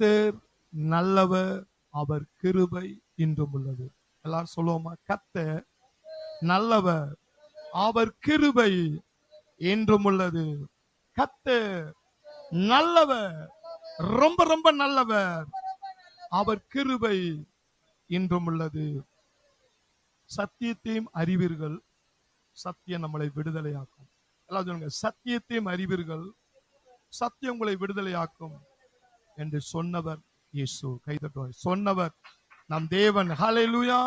கர்த்தர் நல்லவர், அவர் கிருபை இன்றும் உள்ளது. எல்லாரும் சொல்லுவோமா? கர்த்தர் நல்லவர், அவர் கிருபை என்றும் உள்ளது. கர்த்தர் நல்லவர், ரொம்ப ரொம்ப நல்லவர், அவர் கிருபை இன்றும் உள்ளது. சத்தியத்தையும் அறிவீர்கள், சத்தியம் நம்மளை விடுதலையாக்கும். எல்லாம் சொல்லுங்க, சத்தியத்தையும் அறிவீர்கள், சத்தியம் உங்களை விடுதலையாக்கும் என்று சொன்னவர் இயேசு. கைதட்டுவார். சொன்னவர் நம் தேவன். ஹல்லேலூயா.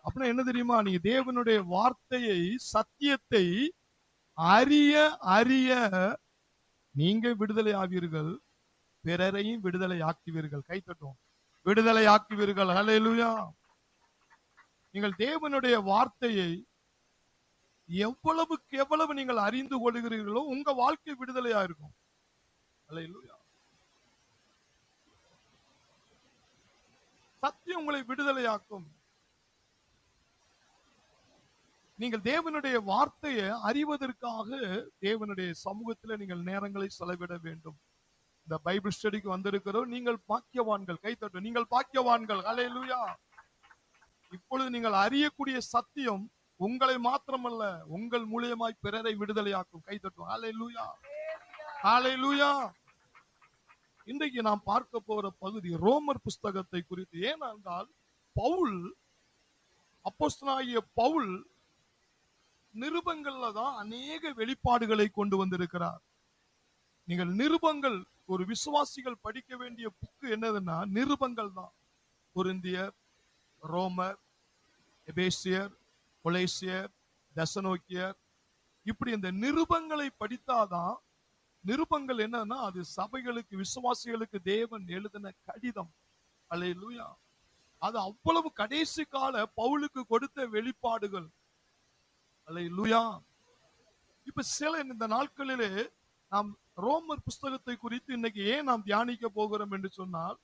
அப்படின்னா என்ன தெரியுமா? நீங்க தேவனுடைய வார்த்தையை, சத்தியத்தை அறிய அறிய நீங்க விடுதலை ஆவீர்கள், பிறரையும் விடுதலை ஆக்குவீர்கள். கைத்தட்டும். விடுதலை ஆக்குவீர்கள். ஹல்லேலூயா. நீங்கள் தேவனுடைய வார்த்தையை எவ்வளவுக்கு எவ்வளவு நீங்கள் அறிந்து கொள்கிறீர்களோ உங்க வாழ்க்கை விடுதலையா இருக்கும். ஹல்லேலூயா. சத்தியம் உங்களை விடுதலையாக்கும். நீங்கள் தேவனுடைய வார்த்தையை அறிவதற்காக தேவனுடைய சமூகத்தில் நீங்கள் நேரங்களை செலவிட வேண்டும். இந்த பைபிள் ஸ்டடிக்கு வந்திருக்கிறோம், நீங்கள் பாக்கியவான்கள். கைத்தட்டும். நீங்கள் பாக்கியவான்கள். ஹல்லேலூயா. இப்பொழுது நீங்கள் அறியக்கூடிய சத்தியம் உங்களை மாத்திரமல்ல, உங்கள் மூலியமாய் பிறரை விடுதலையாக்கும். கைத்தட்டும். ஹல்லேலூயா. ஹல்லேலூயா. இன்றைக்கு நாம் பார்க்க போற பகுதி ரோமர் புஸ்தகத்தை குறித்து. ஏனென்றால் பவுல், அப்போஸ்தலனாகிய பவுல் நிருபங்கள்ல தான் அநேக வெளிப்பாடுகளை கொண்டு வந்திருக்கிறார். நீங்கள் நிருபங்கள், ஒரு விசுவாசிகள் படிக்க வேண்டிய புக்கு என்னதுன்னா நிருபங்கள் தான். கொரிந்தியர், ரோமர், எபேசியர், கொலேசியர், தெசலோனிக்கேயர், இப்படி இந்த நிருபங்களை படித்தாதான். நிருபங்கள் என்னன்னா அது சபைகளுக்கு, விசுவாசிகளுக்கு தேவன் எழுதின கடிதம். அல்லேலூயா. அது அவ்வளவு கடைசி கால பவுலுக்கு கொடுத்த வெளிப்பாடுகள். அல்லேலூயா. இப்ப சில இந்த நாட்களிலே நாம் ரோமர் புஸ்தகத்தை குறித்து இன்னைக்கு ஏன் நாம் தியானிக்க போகிறோம் என்று சொன்னால்,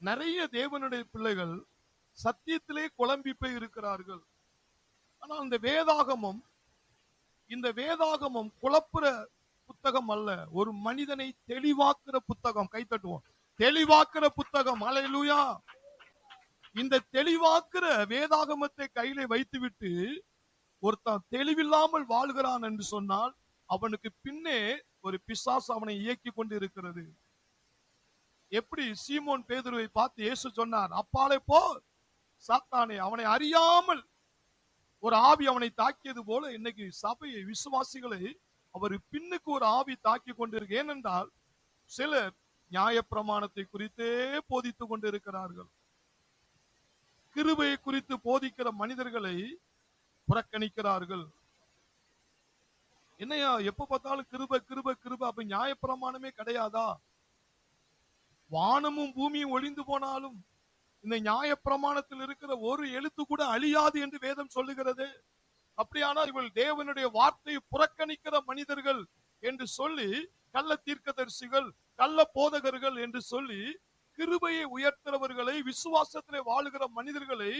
நிறைய தேவனுடைய பிள்ளைகள் சத்தியத்திலே குழம்பி போய் இருக்கிறார்கள். ஆனால் இந்த வேதாகமம் குழப்புற புத்தகம் அல்ல, ஒரு மனிதனை தெளிவாக்குற புத்தகம். கைத்தட்டுவோம். தெளிவாக்குற புத்தகம். ஹல்லேலூயா. இந்த தெளிவாக்குற வேதாகமத்தை கையில வைத்துவிட்டு ஒருத்தன் தெளிவில்லாமல் வாழ்கிறான் என்று சொன்னால் அவனுக்கு பின்னே ஒரு பிசாசு அவனை இயக்கி கொண்டு இருக்கிறது. எப்படி சீமோன் பேதுருவை பார்த்து இயேசு சொன்னார், அப்பாலே போ சாத்தானே, அவனை அறியாமல் ஒரு ஆவி அவனை தாக்கியது போல இன்னைக்கு சபையை, விசுவாசிகளை அவர் பின்னுக்கு ஒரு ஆவி தாக்கி கொண்டிருக்கு. ஏனென்றால் சிலர் நியாயப்பிரமாணத்தை குறித்தே போதித்துக் கொண்டிருக்கிறார்கள். கிருபையை குறித்து போதிக்கிற மனிதர்களை புறக்கணிக்கிறார்கள். என்னையா எப்ப பார்த்தாலும் கிருபை கிருபை கிருபை, அப்ப நியாயப்பிரமாணமே கிடையாதா? வானமும் பூமியும் ஒழிந்து போனாலும் இந்த நியாயப்பிரமாணத்தில் இருக்கிற ஒரு எழுத்து கூட அழியாது என்று வேதம் சொல்லுகிறது. அப்படியானால் இவள் தேவனுடைய வார்த்தையை புறக்கணிக்கிற மனிதர்கள் என்று சொல்லி, கள்ள தீர்க்கதரிசிகள், கள்ள போதகர்கள் என்று சொல்லி கிருபையை உயர்த்துறவர்களை, விசுவாசத்திலே வாழுகிற மனிதர்களை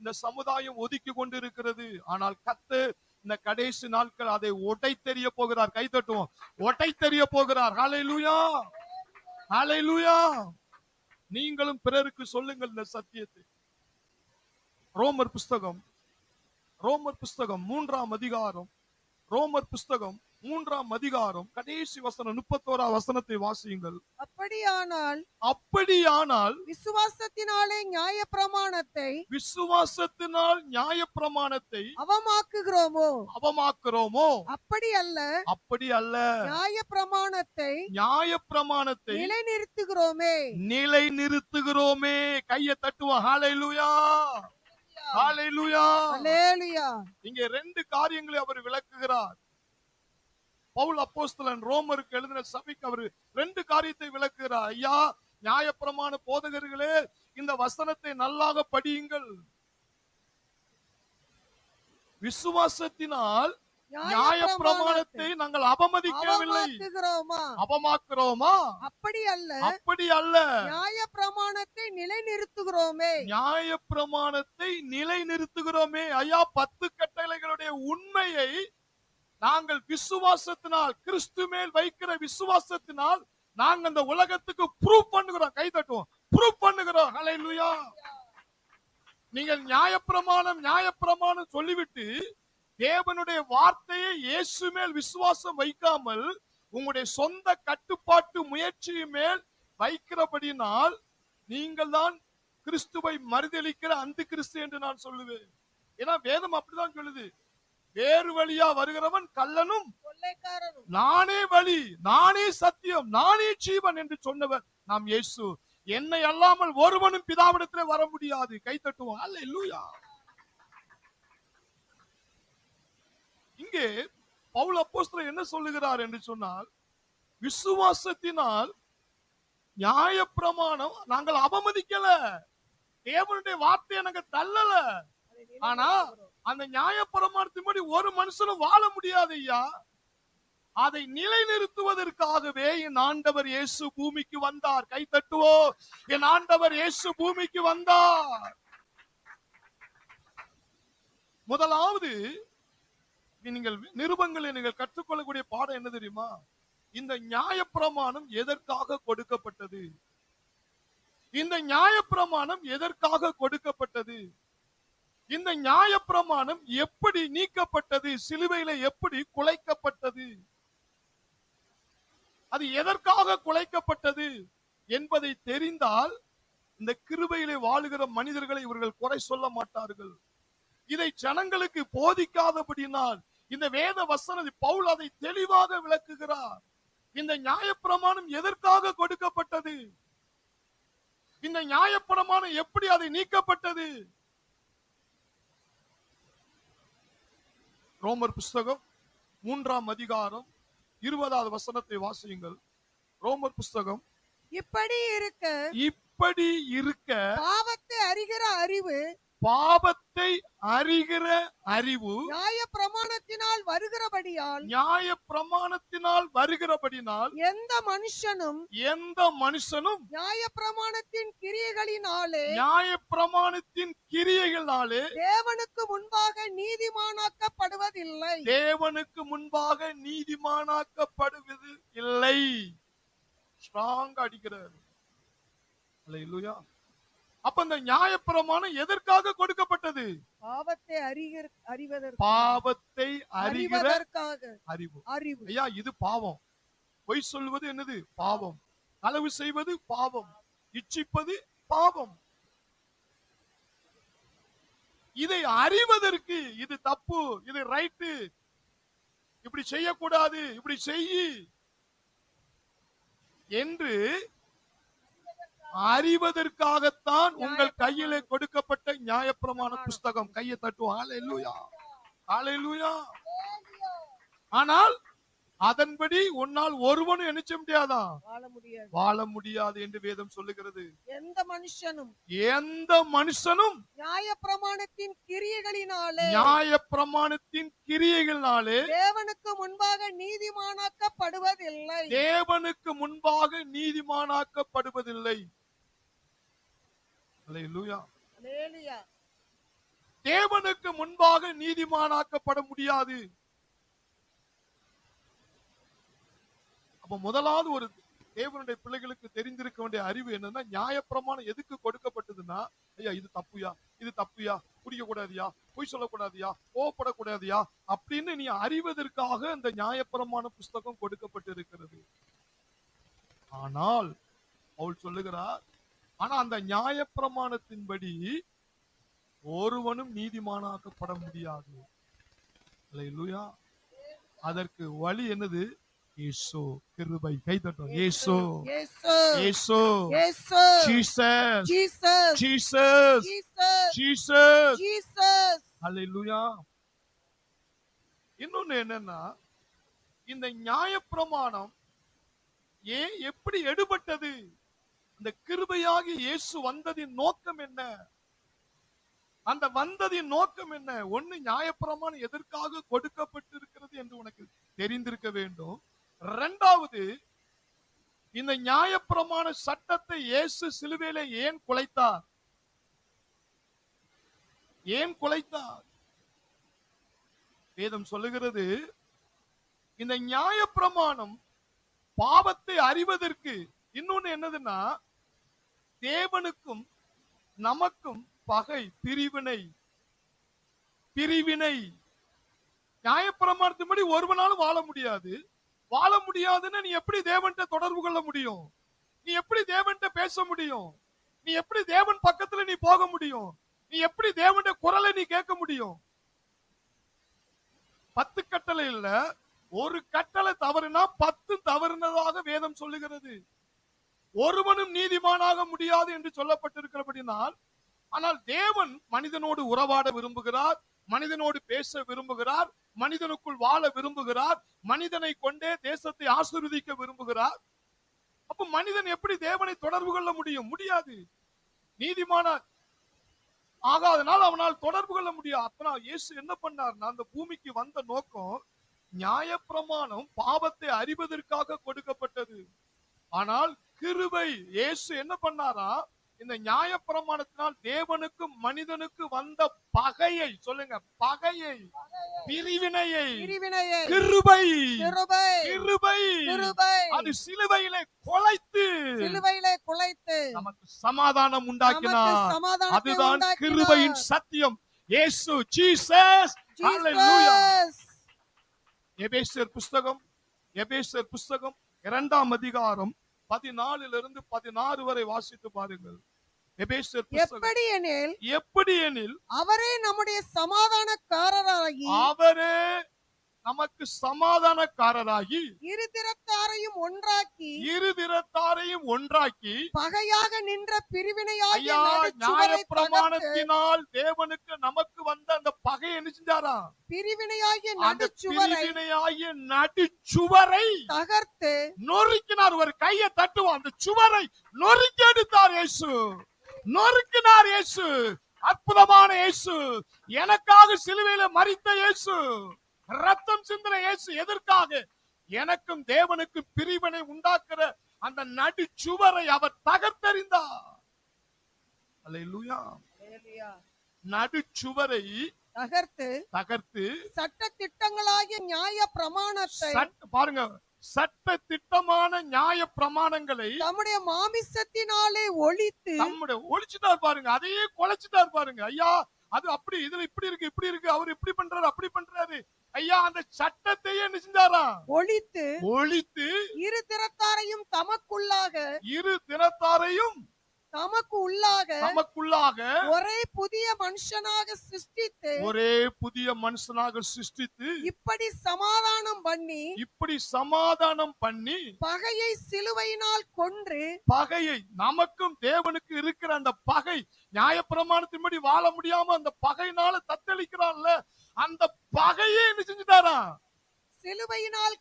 இந்த சமுதாயம் ஒதுக்கி கொண்டிருக்கிறது. ஆனால் கர்த்தர் இந்த கடைசி நாட்கள் அதை ஒட்டை தெரிய போகிறார். கைதட்டுவோம். ஒட்டை தெரிய போகிறார். ஹல்லேலூயா. ஹல்லேலூயா. நீங்களும் பிறருக்கு சொல்லுங்கள் இந்த சத்தியத்தை. ரோமர் புஸ்தகம் 3ஆம் அதிகாரம், ரோமர் புஸ்தகம் 3ஆம் அதிகாரம் கடைசி வசனம் 31ஆம் வசனத்தை வாசியுங்கள். அப்படியானால் விசுவாசத்தினால் நியாயப்பிரமாணத்தை அவமாக்குகிறோமோ? அப்படி அல்ல. நியாயப்பிரமாணத்தை நிலைநிறுத்துகிறோமே. கையை தட்டுவோம். ஹல்லேலூயா. ஹல்லேலூயா. ஹல்லேலூயா. இங்கே 2 காரியங்களை அவர் விளக்குகிறார். பவுல் அப்போஸ்தலன் ரோமருக்கு எழுதின சபைக்கு அவர் 2 காரியத்தை விளக்குகிறார். ஐயா, நியாயப்பிரமாண போதகர்களே, இந்த வசனத்தை நல்லாக படியுங்கள். விசுவாசத்தினால் நியாயப்பிரமாணத்தை நாங்கள் அவமதிக்கவில்லை, அவமாக்குறோமா? அப்படி அல்ல. நியாயப்பிரமாணத்தை நிலைநிறுத்துகிறோமே. ஐயா, 10 கட்டளைகளுடைய உண்மையை நாங்கள் விசுவாசத்தினால், கிறிஸ்து மேல் வைக்கிற விசுவாசத்தினால் நாங்க அந்த உலகத்துக்கு ப்ரூவ் பண்ணுகிறோம். கை தட்டுவோம். ப்ரூவ் பண்ணுகிறோம். ஹல்லேலூயா. நீங்கள் நியாயப்பிரமாணம் சொல்லிவிட்டு தேவனுடைய வார்த்தையை இயேசு மேல் விசுவாசம் வைக்காமல் உங்களுடைய சொந்த கட்டுப்பாட்டு முயற்சி மேல் வைக்கிறபடினால் நீங்கள் தான் கிறிஸ்துவை மறுதலிக்கிற அந்த கிறிஸ்து என்று நான் சொல்லுவேன். ஏன்னா வேதம் அப்படிதான் சொல்லுது. வேறு வழியா வருகிறவன் கள்ளனும் கொள்ளைக்காரனும் நானே வழி, நானே சத்தியம், நானே ஜீவன் என்று சொன்னவர் நாம் இயேசு. என்னை அல்லாமல் ஒருவனும் பிதாவிடத்திலே வர முடியாது. கை தட்டுவோம். அல்லேலூயா. இங்கே பவுல் அப்போஸ்தலர் என்ன சொல்லுகிறார் என்று சொன்னால், விசுவாசத்தினால் நியாயப்பிரமாணம் நாங்கள் அவமதிக்கல, தேவனுடைய வார்த்தையை நாங்க தள்ளல. ஆனா அந்த நியாயப்பிரமாணத்தின்படி ஒரு மனுஷனும் வாழ முடியாது ஐயா. அதை நிலைநிறுத்துவதற்காகவே என் ஆண்டவர் இயேசு பூமிக்கு வந்தார். கை தட்டுவோ. என் ஆண்டவர் இயேசு பூமிக்கு வந்தார். முதலாவது நீங்கள் நிருபங்களை நீங்கள் கற்றுக்கொள்ளக்கூடிய பாடம் என்ன தெரியுமா? இந்த நியாயப்பிரமாணம் எதற்காக கொடுக்கப்பட்டது? இந்த நியாயப்பிரமாணம் எதற்காக கொடுக்கப்பட்டது? இந்த நியாயப்பிரமாணம் எப்படி நீக்கப்பட்டது? சிலுவையில எப்படி குலைக்கப்பட்டது? அது எதற்காக குலைக்கப்பட்டது என்பதை தெரிந்தால் இந்த கிருபையிலே வாழுகிற மனிதர்களை இவர்கள் குறை சொல்ல மாட்டார்கள். இதை ஜனங்களுக்கு போதிக்காதபடினால் இந்த வேத வசனம் பவுல் அதை தெளிவாக விளக்குகிறார். இந்த நியாயப்பிரமாணம் எதற்காக கொடுக்கப்பட்டது? இந்த நியாயப்பிரமாணம் எப்படி அதை நீக்கப்பட்டது? ரோமர் புஸ்தகம் 3ஆம் அதிகாரம் 20வது வசனத்தை வாசியுங்கள். ரோமர் புஸ்தகம். இப்படி இருக்க பாவத்தை அறிகிற அறிவு நியாயப்பிரமாணத்தினால் வருகிறபடியால் எந்த மனுஷனும் நியாயப்பிரமாணத்தின் கிரியைகளினாலே தேவனுக்கு முன்பாக நீதிமானாக்கப்படுவது இல்லை. ஸ்ட்ராங் அடிக்கிறார். அல்லேலூயா. அப்ப இந்த நியாயப்பிரமாணம் எதற்காக கொடுக்கப்பட்டது? பாவத்தை அறிவதற்காக. அறிவு. ஐயா, இது பாவம். பொய் சொல்வது என்னது? பாவம். களவு செய்வது பாவம். இச்சிப்பது பாவம். இதை அறிவதற்கு இது தப்பு, இது ரைட்டு, இப்படி செய்யக்கூடாது, இப்படி செய்யி என்று அறிவதற்காகத்தான் உங்கள் கையிலே கொடுக்கப்பட்ட நியாயப்பிரமாண புஸ்தகம். கையை தட்டுவோம். ஹல்லேலூயா. ஹல்லேலூயா. ஆனால் அதன்படி உன்னால் ஒருவனும் என்ன செய்ய முடியாதா? வாழ முடியாது என்று வேதம் சொல்லுகிறது. எந்த மனுஷனும் நியாயப்பிரமாணத்தின் கிரியைகளினாலே தேவனுக்கு முன்பாக நீதிமானாக்கப்படுவதில்லை. அல்லேலூயா. தேவனுக்கு முன்பாக நீதிமானாக்கப்பட முடியாது. அப்ப முதலாவது ஒரு தேவனுடைய பிள்ளைகளுக்கு தெரிந்திருக்க வேண்டிய அறிவு என்னன்னா, நியாயப்பிரமாணம் எதுக்கு கொடுக்கப்பட்டதுன்னா, ஐயா இது தப்புயா, இது தப்புயா, குடிக்க கூடாதியா, பொய் சொல்லக்கூடாதியா, கோவப்படக்கூடாதியா அப்படின்னு நீ அறிவதற்காக அந்த நியாயப்பிரமாண புஸ்தகம் கொடுக்கப்பட்டிருக்கிறது. ஆனால் பவுல் சொல்லுகிறார், ஆனா அந்த நியாயப்பிரமாணத்தின்படி ஒருவனும் நீதிமானாக்கப்பட முடியாது. அல்லேலூயா. அதற்கு வழி என்னது? இயேசு. கிருபை. கை தட்டுவோம். இயேசு. இயேசு. ஜீசஸ். ஜீசஸ். ஜீசஸ். அல்லேலூயா. இன்னொன்னு என்னன்னா, இந்த நியாயப்பிரமாணம் எப்படி எடுபட்டது? அந்த கிருபையாகி இயேசு வந்ததின் நோக்கம் என்ன? அந்த வந்ததின் நோக்கம் என்ன? ஒண்ணு, நியாயப்பிரமாணம் எதற்காக கொடுக்கப்பட்டிருக்கிறது என்று உனக்கு தெரிந்திருக்க வேண்டும். இரண்டாவது, இந்த நியாயப்பிரமாண சட்டத்தை இயேசு சிலுவையிலே ஏன் குலைத்தார்? ஏன் குலைத்தார்? வேதம் சொல்லுகிறது, இந்த நியாயப்பிரமாணம் பாவத்தை அறிவதற்கு இன்னொன்னு என்னதுன்னா, தேவனுக்கும் நமக்கும் பகை, பிரிவினை. நியாயப்பிரமாணத்தின்படி ஒருவனாலும் வாழ முடியாது. வாழ முடியாதுன்னா நீ எப்படி தேவன்கிட்ட தொடர்பு கொள்ள முடியும்? நீ எப்படி தேவன்கிட்ட பேச முடியும்? நீ எப்படி தேவன் பக்கத்துல நீ போக முடியும்? நீ எப்படி தேவனுடைய குரலை நீ கேட்க முடியும்? 10 கட்டளை இல்ல, ஒரு கட்டளை தவறுனா 10 தவறுனதாக வேதம் சொல்லுகிறது. ஒருவனும் நீதிமானாக முடியாது என்று சொல்லப்பட்டிருக்கிறபடினால், ஆனால் தேவன் மனிதனோடு உறவாட விரும்புகிறார், மனிதனோடு பேச விரும்புகிறார், மனிதனுக்குள் வாழ விரும்புகிறார், மனிதனை கொண்டே தேசத்தை ஆசீர்வதிக்க விரும்புகிறார். அப்ப மனிதன் எப்படி தேவனை தொடர்பு கொள்ள முடியும்? முடியாது. நீதிமான ஆகாதனால் அவனால் தொடர்பு கொள்ள முடியாது. அப்ப இயேசு என்ன பண்ணார்னா, அந்த பூமிக்கு வந்த நோக்கம் நியாயப்பிரமாணம் பாவத்தை அறிவதற்காக கொடுக்கப்பட்டது. ஆனால் கிருபை, இயேசு என்ன பண்ணாரா, இந்த நியாயப்பிரமாணத்தினால் தேவனுக்கும் மனிதனுக்கு வந்த பகையை, சொல்லுங்க, பகையை, பிரிவினையை, கிருபை அது சிலுவையிலே குலைத்து நமக்கு சமாதானம் உண்டாக்கினார். அதுதான் கிருபையின் சத்தியம். இயேசு, ஜீசஸ். ஹalleluya. எபேசியர் புஸ்தகம் 2ஆம் அதிகாரம் 14 16 வரை வாசித்து பாருங்கள். எபேசியர் புஸ்தகம். எப்படி எனில் அவரே நம்முடைய சமாதானக்காரராகி, அவரே நமக்கு சமாதானக்காரராகி, இருதிறத்தாரையும் ஒன்றாக்கி பகையாக நின்ற பிரிவினையாகிய நியாயப்பிரமாணத்தினால் தேவனுக்கு நமக்கு வந்த அந்த பகை என்ன செஞ்சாரா? பிரிவினையாகிய நடுச்சுவரை தகர்த்து நொறுக்கினார். ஒரு கையை தட்டுவோம். அந்த சுவரை நொறுக்கி எடுத்தார் இயேசு. நொறுக்கினார் இயேசு. அற்புதமான இயேசு. எனக்காக சிலுவையில மரித்த இயேசு. ரத்தம் சிந்தின இயேசு. எதற்காக? எனக்கும் தேவனுக்கும் பிரிவினை உண்டாக்குற அந்த நடுச்சுவரை அவர் தகர்த்தெறிந்தார். அல்லேலூயா. நடுச்சுவரை தகர்த்து சட்ட திட்டங்களாகிய நியாய பிரமாணத்தை, பாருங்க, சட்ட திட்டமான நியாய பிரமாணங்களை நம்முடைய மாமிசத்தினாலே ஒழிச்சிட்டார். பாருங்க, அதையே குலைச்சிட்டார். பாருங்க, ஐயா அது அப்படி, இதுல இப்படி இருக்கு, அவர் இப்படி பண்றாரு, அப்படி பண்றாரு. ஐயா அந்த சட்டத்தையே என்ன செஞ்சாரா? ஒழித்து இரு திறத்தாரையும் தமக்குள்ளாக ஒரே புதிய மனுஷனாக சிருஷ்டித்து இப்படி சமாதானம் பண்ணி பகையை சிலுவையினால் கொன்று, பகையை, நமக்கும் தேவனுக்கு இருக்கிற அந்த பகை, நியாயப்பிரமாணத்தின்படி வாழ முடியாம அந்த பகையினால தத்தளிக்கிறான்ல, அந்த பகையை என்ன செஞ்சுட்டாரா? சிலுவையினால்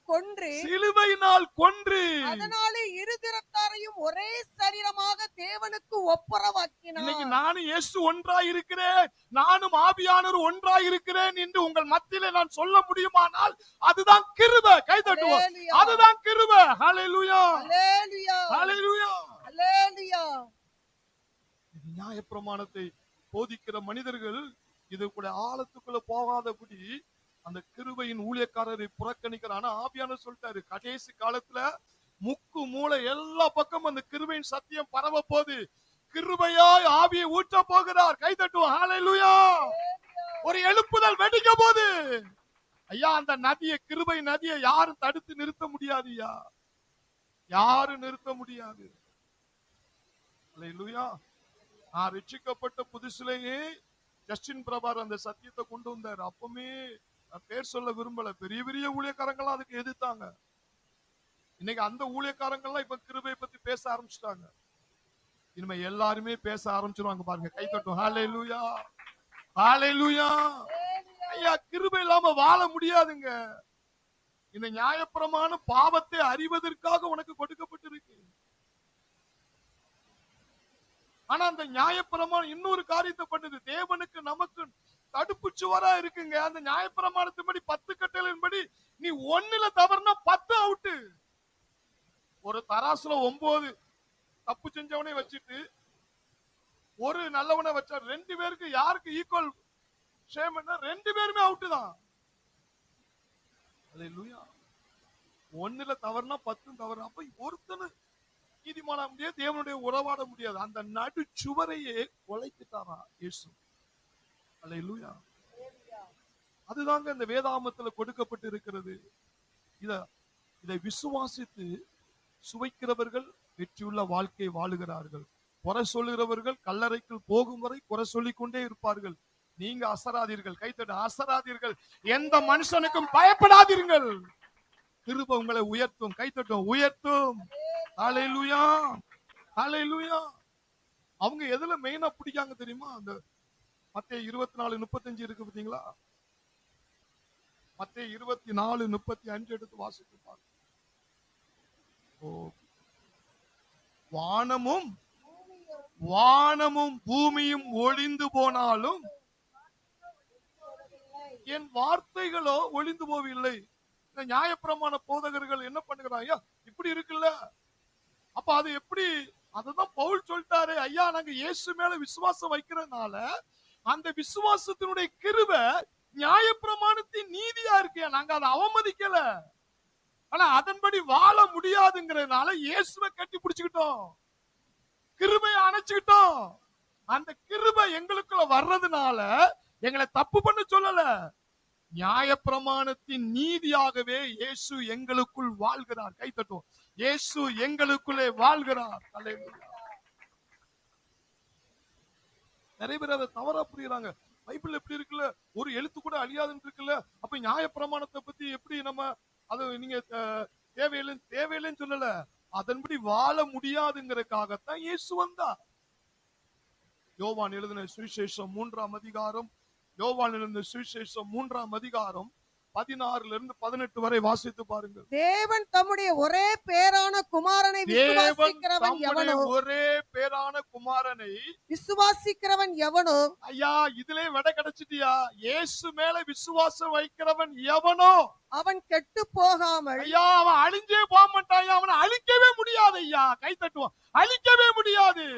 கொன்று அதனாலே இரு திறத்தாரையும் ஒரே சரீரமாக தேவனுக்கு ஒப்புரவாக்கினார். இன்னைக்கு நானும் இயேசு ஒன்றாய் இருக்கிறேன், நானும் ஆவியானவர் ஒன்றாய் இருக்கிறேன் என்று உங்கள் மத்தியிலே நான் சொல்ல முடியுமானால் அதுதான் கிருபை. கை தட்டுவோம். அதுதான் கிருபை. ஹalleluya. நியாயப்பிரமாணத்தை போதிக்கிற மனிதர்கள் இது கூட ஆழத்துக்குள்ள போகாதபடி அந்த கிருபையின் ஊழியக்காரரை புறக்கணிக்கிறார். ஆனா ஆவியானவர் சொல்லிட்டாரு, கடைசி காலத்துல முக்கு மூளை எல்லா பக்கம் அந்த கிருபையின் சத்தியம் பரவ போது கிருபையாய் ஆவியை ஊற்ற போகிறார். கை தட்டுவோம். ஹalleluya. ஒரு எழுப்புதல் வெடிக்க போது. ஐயா அந்த நதியை, கிருபை நதியை யாரும் தடுத்து நிறுத்த முடியாது. யாரும் நிறுத்த முடியாது. ஹalleluya. நான் ரட்சிக்கப்பட்ட புதுசுலேயே ஜஸ்டின் பிரபார் அந்த சத்தியத்தை கொண்டு வந்தார். அப்பவுமே பேர் சொல்ல விரும்பல, பெரிய பெரிய ஊழியக்காரங்களாம் அதுக்கு எதிர்த்தாங்க. இன்னைக்கு அந்த ஊழியக்காரங்கள்லாம் இப்ப கிருபையை பத்தி பேச ஆரம்பிச்சுட்டாங்க. இனிமே எல்லாருமே பேச ஆரம்பிச்சிருவாங்க. பாருங்க, கை தட்டும். ஹalleluya. ஐயா கிருபை இல்லாம வாழ முடியாதுங்க. இந்த நியாயப்பிரமாணம் பாவத்தை அறிவதற்காக உனக்கு கொடுக்கப்பட்டிருக்கு. ஆனா அந்த நியாயப்பிரமாணம் இன்னொரு காரியத்தை பண்ணுது. தேவனுக்கு நமக்கு தடுப்பு சுவரா இருக்குங்க. அந்த நியாயப்பிரமாணத்தின்படி 10 கட்டளையின்படி நீ 1ல தவறுனா 10 அவுட்டு. ஒரு தராசுல 9 தப்பு செஞ்சவனே வச்சுட்டு ஒரு நல்லவனை வச்சா 2 பேருக்கு யாருக்கு ஈக்குவல் ஷேம், 2 பேருமே அவுட்டு தான். அல்லேலூயா. ஒண்ணுல தவறுனா 10 தவறு. அப்ப ஒருத்தனு நீதிமான முடியாது, தேவனுடைய உறவாட முடியாது. அந்த நடு சுவரையே கொலைத்துட்டாரா இயேசு. அல்லேலூயா. அதுதாங்க இந்த வேதாமத்துல கொடுக்கப்பட்டு இருக்கிறது. இதை விசுவாசித்து சுவைக்கிறவர்கள் வெற்றியுள்ள வாழ்க்கை வாழுகிறார்கள். குறை சொல்லுகிறவர்கள் கல்லறைக்குள் போகும் வரை குறை சொல்லிக் கொண்டே இருப்பார்கள். நீங்க அசராதீர்கள். கைத்தட்டு, அசராதீர்கள். எந்த மனுஷனுக்கும் பயப்படாதீர்கள். கிருபை உங்களை உயர்த்தும். கைத்தட்டும், உயர்த்தும். ஹல்லேலூயா, ஹல்லேலூயா. அவங்க எதுல மெயினா பிடிக்காங்க தெரியுமா? அந்த மத்தேயு 24:35 இருக்கு பாத்தீங்களா? மத்தேயு 24:35 எடுத்து வாசித்து பாருங்க. வானமும் பூமியும் ஒளிந்து போனாலும் என் வார்த்தைகளோ ஒளிந்து போவில்லை. இந்த நியாயப்பிரமாண போதகர்கள் என்ன பண்ணுகிறாங்க? இப்படி இருக்குல்ல, அப்ப அது எப்படி? அதுதான் பவுல் சொல்லிட்டாரு, ஐயா நாங்க இயேசு மேல விசுவாசம் வைக்கிறதுனால அந்த விசுவாசத்தினுடைய கிருபை நியாயப்பிரமாணத்தின் நீதியா இருக்கியா, நாங்க அதை அவமதிக்கல. ஆனா அதன்படி வாழ முடியாதுங்கிறதுனால இயேசுவை கட்டி பிடிச்சுக்கிட்டோம், கிருபையை அணைச்சுக்கிட்டோம். அந்த கிருபை எங்களுக்குள்ள வர்றதுனால எங்களை தப்பு பண்ண சொல்லல, நியாயப்பிரமாணத்தின் நீதியாகவே இயேசு எங்களுக்குள் வாழ்கிறார். கை தட்டுவோம். இயேசு எங்களுக்குள்ளே வாழ்கிறார். நிறைய பேர் அதை தவறா புரியுறாங்க. பைபிள் எப்படி இருக்குல்ல, ஒரு எழுத்து கூட அழியாதுன்னு இருக்குல்ல, அப்ப நியாயப்பிரமாணத்தை பத்தி எப்படி நம்ம அது நீங்க தேவையில்லைன்னு சொல்லல, அதன்படி வாழ முடியாதுங்கிறதுக்காகத்தான் இயேசு வந்தார். யோவான் எழுதின சுவிசேஷம் 3ஆம் அதிகாரம், யோவான் எழுதின சுவிசேஷம் 3ஆம் அதிகாரம் 16 வரை வாசித்து பாருங்கள். தேவன் தம்முடைய ஒரே பேரான குமாரனை விசுவாசிக்கிறவன் எவனோ, ஒரே பேரான குமாரனை விசுவாசிக்கிறவன் எவனோ, ஐயா இதுல விட கிடைச்சிட்டியா? இயேசு மேல விசுவாசம் வைக்கிறவன் எவனோ அவன் கெட்டு போகாமல், ஐயா அவன் அழிஞ்சே போக மாட்டான். அவனை அழிக்கவே முடியாது. ஐயா கை தட்டுவான், அழிக்கவே முடியாது.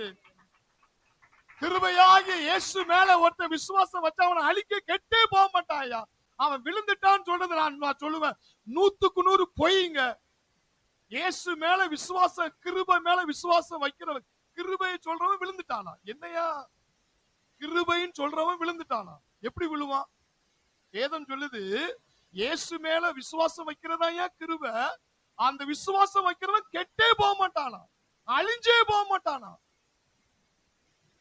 கிருபையாகிய இயேசு மேல ஒருத்தன் விசுவாசம் வச்சா அவனை அழிக்க கெட்டே போக மாட்டான். ஐயா அவன் விழுந்துட்டான்னு சொல்றது நான் சொல்லுவேன் 100க்கு 100 பொய்ங்க. இயேசு மேல விசுவாசம், கிருபை மேல விசுவாசம் வைக்கிறவன், கிருபையை சொல்றவன் விழுந்துட்டானா? என்னையா கிருபைன்னு சொல்றவன் விழுந்துட்டானா? எப்படி விழுவான்? வேதம் சொல்லுது இயேசு மேல விசுவாசம் வைக்கிறதா ஏன் கிருபை. அந்த விசுவாசம் வைக்கிறவன் கெட்டே போக மாட்டானா, அழிஞ்சே போக மாட்டானா.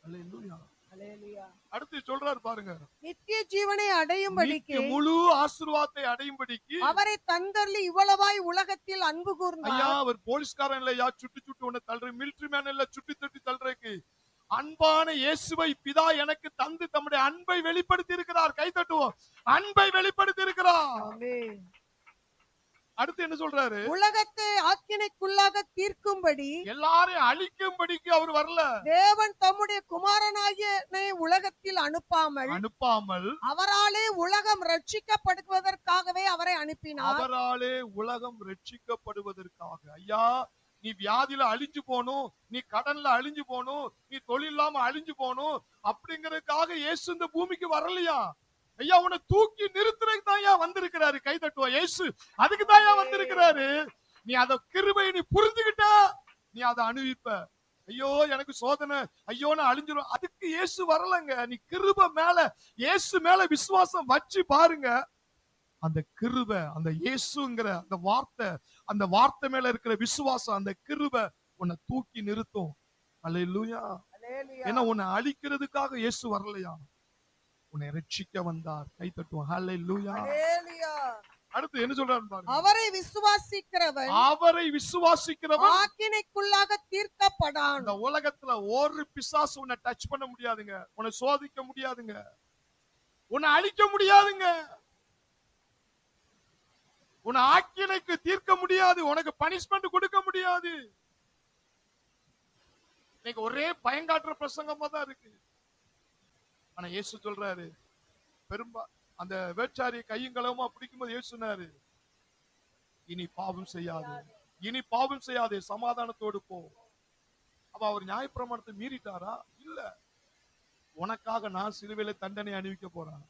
அல்லேலூயா. அடுத்து சொல்றாரு பாருங்க, நித்திய ஜீவனை அடையும்படிக்கு, முழு ஆசீர்வாதத்தை அடையும்படிக்கு அவரை தந்தருளி இவ்வளவாய் உலகத்தில் அன்பு கூர்ந்தார். ஐயா அவர் போலீஸ்காரன் இல்லையா, சுட்டு உன்னை தள்ளுற மிலிட்டரி மேன் இல்ல, சுட்டி தள்ளுறதுக்கு அன்பான இயேசுவை பிதா எனக்கு தந்து தம்முடைய அன்பை வெளிப்படுத்தி இருக்கிறார். கை தட்டுவோம். அன்பை வெளிப்படுத்தி இருக்கிறார். ஆமென். அடுத்து என்ன சொல்றாரு? உலகத்தை ஆக்கினைக்குள்ளாக தீர்க்கும்படி, எல்லாரையும் அழிக்கும்படிக்கு அவர் வரல. தேவன் தம்முடைய குமாரனாகிய உலகத்தில் அனுப்பாமல் அவராலே உலகம் ரட்சிக்கப்படுவதற்காகவே அவரை அனுப்பினார். அவராலே உலகம் ரட்சிக்கப்படுவதற்காக. ஐயா நீ வியாதியில அழிஞ்சு போகணும், நீ கடன்ல அழிஞ்சு போகணும், நீ தொழில் இல்லாம அழிஞ்சு போகணும் அப்படிங்கறதுக்காக இயேசு இந்த பூமிக்கு வரலையா? ஐயா உன்னை தூக்கி நிறுத்துறதுக்கு தான் வந்திருக்கிறாரு. கை தட்டுவா. இயேசு அதுக்கு தான் வந்திருக்கிறாரு. நீ அத கிருபையை நீ புரிஞ்சுக்கிட்டா நீ அதை அனுபவிப்ப. ஐயோ எனக்கு சோதனை, ஐயோ நான் அழிஞ்சிரும், அதுக்கு இயேசு வரலங்க. நீ கிருபை மேல, இயேசு மேல விசுவாசம் வச்சு பாருங்க. அந்த கிருபை, அந்த இயேசுங்கிற அந்த வார்த்தை மேல இருக்கிற விசுவாசம், அந்த கிருபை உன்னை தூக்கி நிறுத்தும். அல்லேலூயா. ஏன்னா உன்னை அழிக்கிறதுக்காக இயேசு வரலையா, உன்னை ரட்சிக்க வந்தார். கை தட்டுவோம். ஹல்லேலூயா. அடுத்து என்ன சொல்றாரு பாருங்க, அவரை விசுவாசிக்கிறவன் ஆக்கினைக்குள்ளாக தீர்க்கப்படான். இந்த உலகத்துல ஒரு பிசாசு உன்னை டச் பண்ண முடியாதுங்க, உன்னை சோதிக்க முடியாதுங்க, உன்னை அழிக்க முடியாதுங்க, உன்னை ஆக்கினைக்கு தீர்க்க முடியாது, உனக்கு பனிஷ்மெண்ட் கொடுக்க முடியாது. இன்னைக்கு ஒரே பயங்காட்டுற பிரசங்கமா தான் இருக்கு. ஆனா இயேசு சொல்றாரு, அந்த வேட்சாரி கையங்களமா பிடிக்கும்போது இயேசு சொன்னாரு, இனி பாவம் செய்யாது, இனி பாவம் செய்யாதே, சமாதானத்தோடு போ. அப்ப அவர் நியாயப்பிரமாணத்தை மீறிட்டாரா? இல்ல. உனக்காக நான் சிலுவையில தண்டனை அணிவிக்க போறேன்,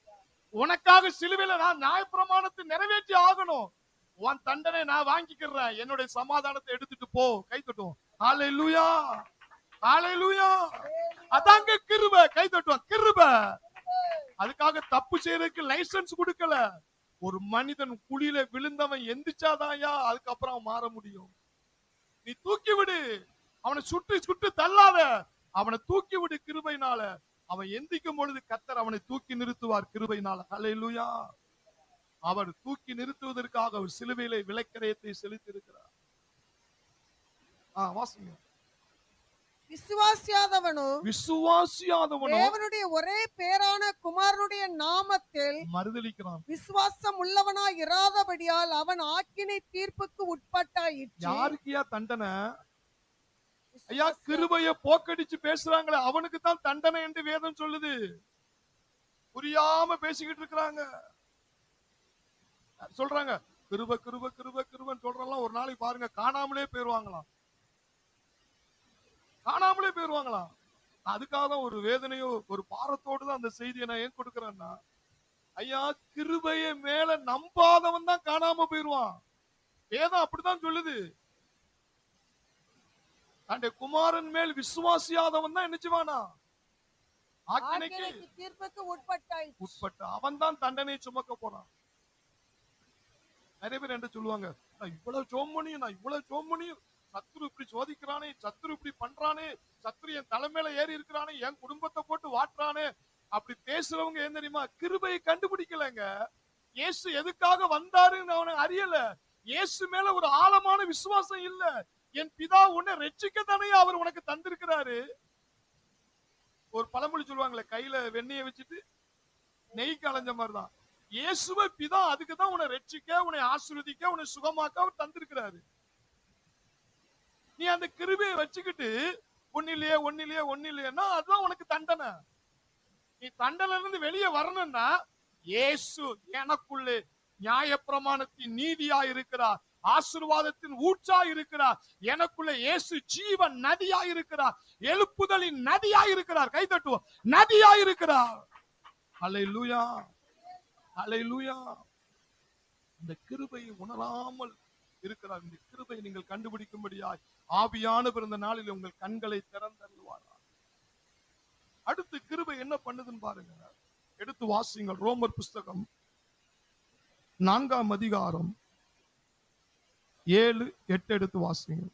உனக்காக சிலுவையில நான் நியாயப்பிரமாணத்தை நிறைவேற்றி ஆகணும். உன் தண்டனை நான் வாங்கிக்கிறேன், என்னுடைய சமாதானத்தை எடுத்துட்டு போ. கை தட்டுவோம். ஹalleluya, ஹalleluya. அதாங்க கிருபை. கை தட்டுவோம். கிருபை. அதுக்காக தப்பு செய்யறதுக்கு லைசன்ஸ் கொடுக்கல. ஒரு மனிதன் குழியில விழுந்தவன் எந்திரிச்சாதான்யா அதுக்கப்புறம் அவன் மாற முடியும். நீ தூக்கி விடு, அவனை சுட்டு சுட்டு தள்ளாத, அவனை தூக்கி விடு கிருபையினால. அவன் எந்திக்கும் பொழுது கர்த்தர் அவனை தூக்கி நிறுத்துவார் கிருபையினால. ஹalleluya. அவர் தூக்கி நிறுத்துவதற்காக அவர் சிலுவையிலே விலைக்கிரயத்தை செலுத்தி இருக்கிறார். வாசிங்க. விசுவாசியாதவனோ தேவனுடைய ஒரே பேரான குமாரனுடைய நாமத்தில் மறுதலிக்கிறான். விசுவாசம் உள்ளவனாய் இராதபடியால் அவன் ஆக்கினை தீர்ப்புக்கு உட்பட்டாயிற்று. யாருக்குயா தண்டனை? ஐயா, கிருபையை போக்கடிச்சு பேசுறாங்களே அவனுக்கு தான் தண்டனை என்று வேதம் சொல்லுது. புரியாம பேசிக்கிட்டு இருக்கிறாங்க. சொல்றாங்க கிருபை கிருபை கிருபை கிருபைன்னு சொல்றலாம். ஒரு நாளைக்கு பாருங்க காணாமலே போயிருவாங்களாம். காணாமலே போயிருவாங்களாம். அதுக்காக தான் ஒரு வேதனையோ ஒரு பாரத்தோடு தான் அந்த செய்தியை நான் ஏன் கொடுக்கிறேன்னா, ஐயா கிருபையை மேல நம்பாதவன் தான் காணாம போயிருவான். வேதம் அப்படித்தான் சொல்லுது. தன்னுடைய குமாரன் மேல் விசுவாசியாதவன் தான் என்ன செய்வானா? ஆக்கினைக்கு தீர்ப்புக்கு உட்பட்ட அவன் தான் தண்டனை சுமக்க போறான். நிறைய பேர் என்ன சொல்லுவாங்க, நான் இவ்வளவு ஜோம் பண்ணியும் சத்துரு இப்படி சோதிக்கிறானே, சத்துரு இப்படி பண்றானே, சத்துரு என் தலைமையில ஏறி இருக்கிறானே, என் குடும்பத்தை போட்டு வாட்டுறானே. அப்படி பேசுறவங்க ஏன் தெரியுமா? கிருபையை கண்டுபிடிக்கலங்க. இயேசு எதுக்காக வந்தாருன்னு அவனை அறியல. இயேசு மேல ஒரு ஆழமான விசுவாசம் இல்ல. என் பிதா உன்னை ரட்சிக்கத்தானே அவர் உனக்கு தந்திருக்கிறாரு. ஒரு பழமொழி சொல்லுவாங்களே, கையில வெண்ணெயை வச்சுட்டு நெய்க்கு அலைஞ்ச மாதிரிதான். இயேசுவை பிதா அதுக்குதான் உன்னை ரட்சிக்க, உன்னை ஆசீர்வதிக்க, உன்னை சுகமாக்க அவர் தந்திருக்கிறாரு. நீ அந்த கிருபையை வச்சுக்கிட்டு ஒன்னிலேன்னா அதுதான் உனக்கு தண்டனை. நீ தண்டனை இருந்து வெளியே வரணும்னா இயேசு எனக்குள்ளே நியாயப்பிரமாணத்தின் நீதியா இருக்கிறார், ஆசீர்வாதத்தின் ஊற்றா இருக்கிறார், எனக்குள்ள இயேசு ஜீவன் நதியா இருக்கிறார், எழுப்புதலின் நதியா இருக்கிறார். கை தட்டுவோம். நதியா இருக்கிறார். ஹல்லேலூயா, ஹல்லேலூயா. இந்த கிருபையை உணராமல் இருக்கிறார். இந்த கிருபையை நீங்கள் கண்டுபிடிக்கும்படியாய் ஆவியானவர் இந்த நாளில் உங்கள் கண்களை திறந்தருள்வார். அடுத்து கிருபை என்ன பண்ணுதுன்னு பாருங்க. எடுத்து வாசிங்கள். ரோமர் புஸ்தகம் 4ஆம் அதிகாரம் 7-8 எடுத்து வாசிங்க.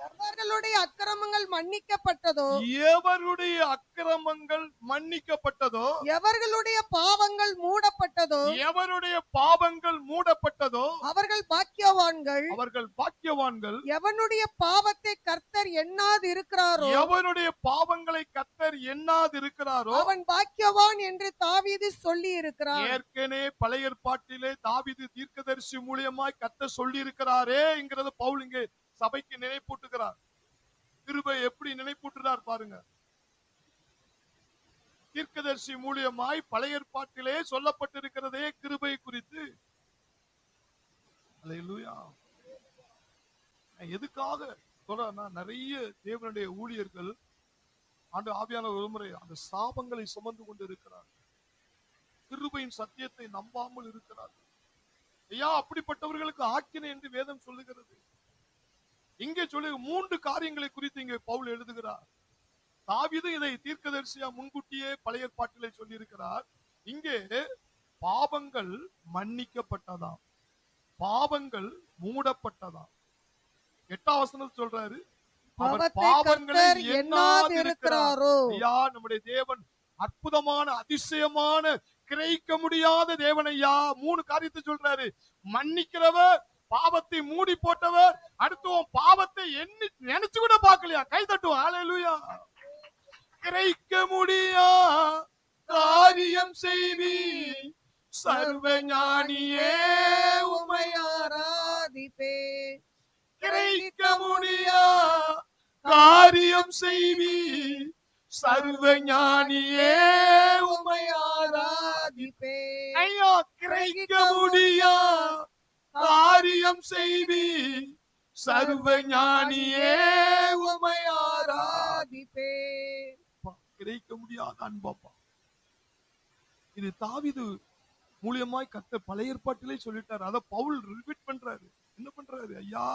எவர்களுடைய அக்கிரமங்கள் மன்னிக்கப்பட்டதோ, எவருடைய அக்கிரமங்கள் மன்னிக்கப்பட்டதோ, எவர்களுடைய பாவங்கள் மூடப்பட்டதோ, எவருடைய பாவங்கள் மூடப்பட்டதோ அவர்கள் பாக்கியவான்கள். அவர்கள் பாக்கியவான்கள். எவனுடைய பாவத்தை கர்த்தர் எண்ணாது இருக்கிறாரோ, எவனுடைய பாவங்களை கர்த்தர் எண்ணாது இருக்கிறாரோ அவன் பாக்கியவான் என்று தாவீது சொல்லி இருக்கிறார். ஏற்கனவே பழைய ஏற்பாட்டிலே தாவீது தீர்க்கதரிசி மூலியமாய் கர்த்தர் சொல்லி இருக்கிறாரேங்கிறத பவுல் இங்கே சபைக்கு நினைப்பூட்டுகிறார். கிருபை எப்படி நினைப்பூட்டுறார் பாருங்க. தீர்க்கதரிசி மூலியமாய் பழைய ஏற்பாட்டிலே சொல்லப்பட்டிருக்கிறதே கிருபை குறித்து. அல்லேலூயா. எதுக்காக சொல்றேன்னா, நிறைய தேவனுடைய ஊழியர்கள் ஆண்டு ஆவியான ஒருமுறை அந்த சாபங்களை சுமந்து கொண்டு இருக்கிறார். கிருபையின் சத்தியத்தை நம்பாமல் இருக்கிறார். ஐயா, அப்படிப்பட்டவர்களுக்கு ஆக்கினை என்று வேதம் சொல்லுகிறது. இங்கே சொல்லி 3 காரியங்களை குறித்து இங்கே பவுல் எழுதுகிறார். தாவீது இதை தீர்க்கதரிசியா முன்கூட்டியே பழைய ஏற்பாட்டிலே சொல்லி இருக்கிறார். இங்கே பாவங்கள் மன்னிக்கப்பட்டதாம், பாவங்கள் மூடப்பட்டதாம். 8ஆம் வசனத்தில் சொல்றாரு, அவர் பாவங்களை எண்ணாது இருக்கிறாரோ. ஐயா, நம்முடைய தேவன் அற்புதமான அதிசயமான கிரகிக்க முடியாத தேவன் ஐயா. 3 காரியத்தை சொல்றாரு. மன்னிக்கிறவர், பாவத்தை மூடி போட்டவர், அடுத்து பாவத்தை நினைச்சு கூட பார்க்கலையா. கை தட்டுவோம். ஹல்லேலூயா. கிரகிக்க முடியா காரியம் செய்வி சர்வ ஞானியே உம்மை ஆராதிப்பே. கிரகிக்க முடியா காரியம் செய்வி சர்வ ஞானியே உம்மை ஆராதிப்பே. ஐயா, கிரகிக்க முடியா காரியம் செய்வி சர்வ ஞானியே உம்மை ஆராதிப்பே. கிரகிக்க முடியாத அன்பாப்பா. இது தாவீது மூலியமாய் கர்த்தர் பழைய ஏற்பாட்டிலே சொல்லிட்டாரு. அத பவுல் ரிப்பீட் பண்றாரு. என்ன பண்றாரு? ஐயா,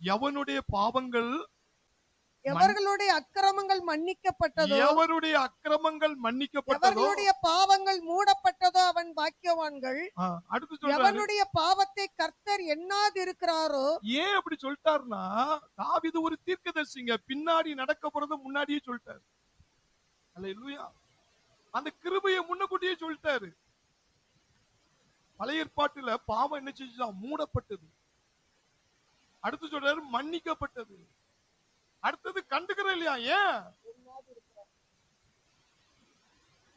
எவனுடைய பாவங்கள் எவர்களுடைய அக்கிரமங்கள் மன்னிக்கப்பட்டதோ எவருடைய அக்கிரமங்கள் மன்னிக்கப்பட்டதோ, எவர்களுடைய பாவங்கள் மூடப்பட்டதோ அவன் பாக்கியவான்கள். அடுத்து சொல்றாரு, எவனுடைய பாவத்தை கர்த்தர் எண்ணாதிருக்கிறாரோ. ஏன் அப்படி சொல்லிட்டாருன்னா, தாவீது ஒரு தீர்க்கதரிசிங்க, பின்னாடி நடக்க போறத முன்னாடியே சொல்லிட்டாரு. அல்லேலூயா. அந்த கிருபையை முன்னக்கூட்டியே சொல்லிட்டாரு. பழைய ஏற்பாட்டுல பாவம் என்ன செஞ்சுதான்? மூடப்பட்டது. அடுத்து சொல்றாரு மன்னிக்கப்பட்டது. அடுத்தது கண்டுக்கிற இல்லையா? ஏன்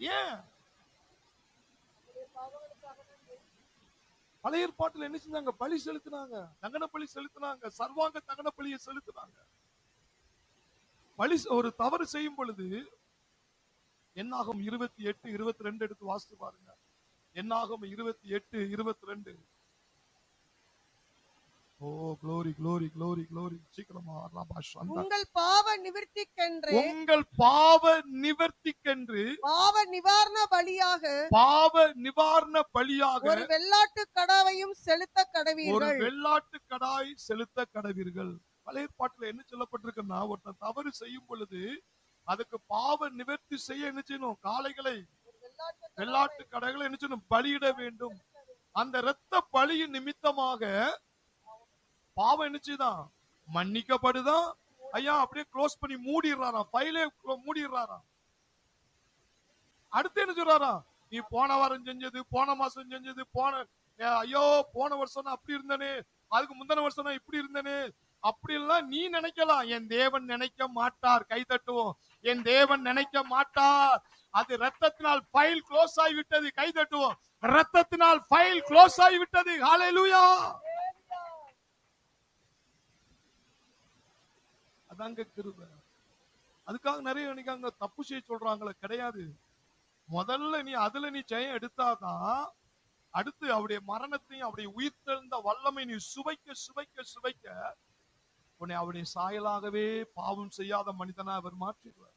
ஏன் பழைய ஏற்பாட்டுல என்ன செஞ்சாங்க? பலி செலுத்தினாங்க, தகன பலி செலுத்தினாங்க, சர்வாங்க தகன பலியை செலுத்தினாங்க. பலி ஒரு தவறு செய்யும் பொழுது என்னாகும் 28:22 எடுத்து வாசித்து பாருங்க. என்னாகும் 28:22. ஓ glory glory glory glory. சீக்கிரமா உங்கள் பாவ நிவர்த்திக்கென்று உங்கள் பாவ நிவர்த்திக்கென்று பாவ நிவாரண பலியாக பாவ நிவாரண பலியாக ஒரு வெள்ளாட்டு கடாவையும் செலுத்த ஒரு கடவீர்கள். வெள்ளாட்டு கடாய் செலுத்த கடவீர்கள். பழைய ஏற்பாட்டுல என்ன சொல்லப்பட்டிருக்குன்னா, ஒருத்தன் தவறு செய்யும் பொழுது அதுக்கு பாவ நிவர்த்தி செய்ய என்ன செய்யணும்? காளைகளை, வெள்ளாட்டு கடாய்களை என்ன செய்யணும்? பலியிட வேண்டும். அந்த இரத்த பலியின் நிமித்தமாக பாவம் என்ன செய்தான்? மன்னிக்கப்படுதான். ஐயா அப்படியே க்ளோஸ் பண்ணி மூடிடுறாராம், ஃபைலே மூடிடுறாராம். அடுத்து என்ன சொல்றாராம்? நீ போன வாரம் செஞ்சது, போன மாசம் செஞ்சது, ஐயோ போன வருஷம் நான் அப்படி இருந்தனே, அதுக்கு முந்தின வருஷம் நான் இப்படி இருந்தனே, அப்படி எல்லாம் நீ நினைக்கலாம். என் தேவன் நினைக்க மாட்டார். கை தட்டுவோம். என் தேவன் நினைக்க மாட்டார். அது ரத்தத்தினால் ஃபைல் க்ளோஸ் ஆகிவிட்டது. கை தட்டுவோம். ரத்தத்தினால் ஃபைல் க்ளோஸ் ஆகிவிட்டது. ஹல்லேலூயா. அதாங்க கிருபை. அதுக்காக நிறைய நினைக்காங்க தப்பு செய்ய சொல்றாங்களே, கிடையாது. முதல்ல நீ அதுல நீ ஜெயம் எடுத்தாதான் அடுத்து அவருடைய மரணத்தையும் அவருடைய உயிர்த்தெழுந்த வல்லமை நீ சுவைக்க சுவைக்க சுவைக்க உன்னை அவருடைய சாயலாகவே பாவம் செய்யாத மனிதனா அவர் மாற்றிடுவார்.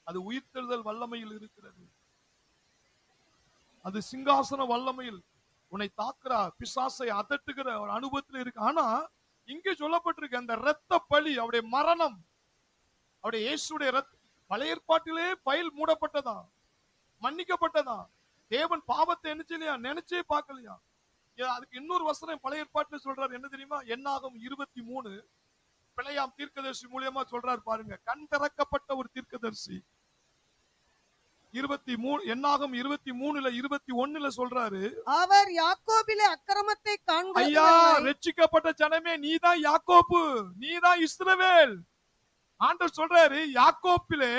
அது உயிர்த்தெழுதல் வல்லமையில் இருக்கிறது. அது சிங்காசன வல்லமையில் உன்னை தாக்குறார், பிசாசை அதட்டுகிற ஒரு அனுபவத்தில் இருக்கு. ஆனா இங்கே சொல்லப்பட்டிருக்கு அந்த இரத்த பலி, அவருடைய மரணம், அவருடைய இயேசுடைய பழைய ஏற்பாட்டிலே ஃபைல் மூடப்பட்டதா, மன்னிக்கப்பட்டதா. தேவன் பாவத்தை என்ன செய்யலையா? நினைச்சே பார்க்கலையா? அதுக்கு இன்னொரு வசனம் பழைய ஏற்பாட்டில் சொல்றாரு. என்ன தெரியுமா? என்னாகும் 23 பிழையாம் தீர்க்கதரிசி மூலியமா சொல்றாரு பாருங்க. கண் திறக்கப்பட்ட ஒரு தீர்க்கதரிசி 23 என்னாகும் 23:21 சொல்றாரு. அவர் யாக்கோபிலே அக்கிரமத்தை காண்கிறதும் ஐயா, ரட்சிக்கப்பட்ட ஜனமே, நீதான் யாக்கோப்பு, நீதான் இஸ்ரவேல். ஆண்டவர் சொல்றாரு, யாக்கோப்பிலே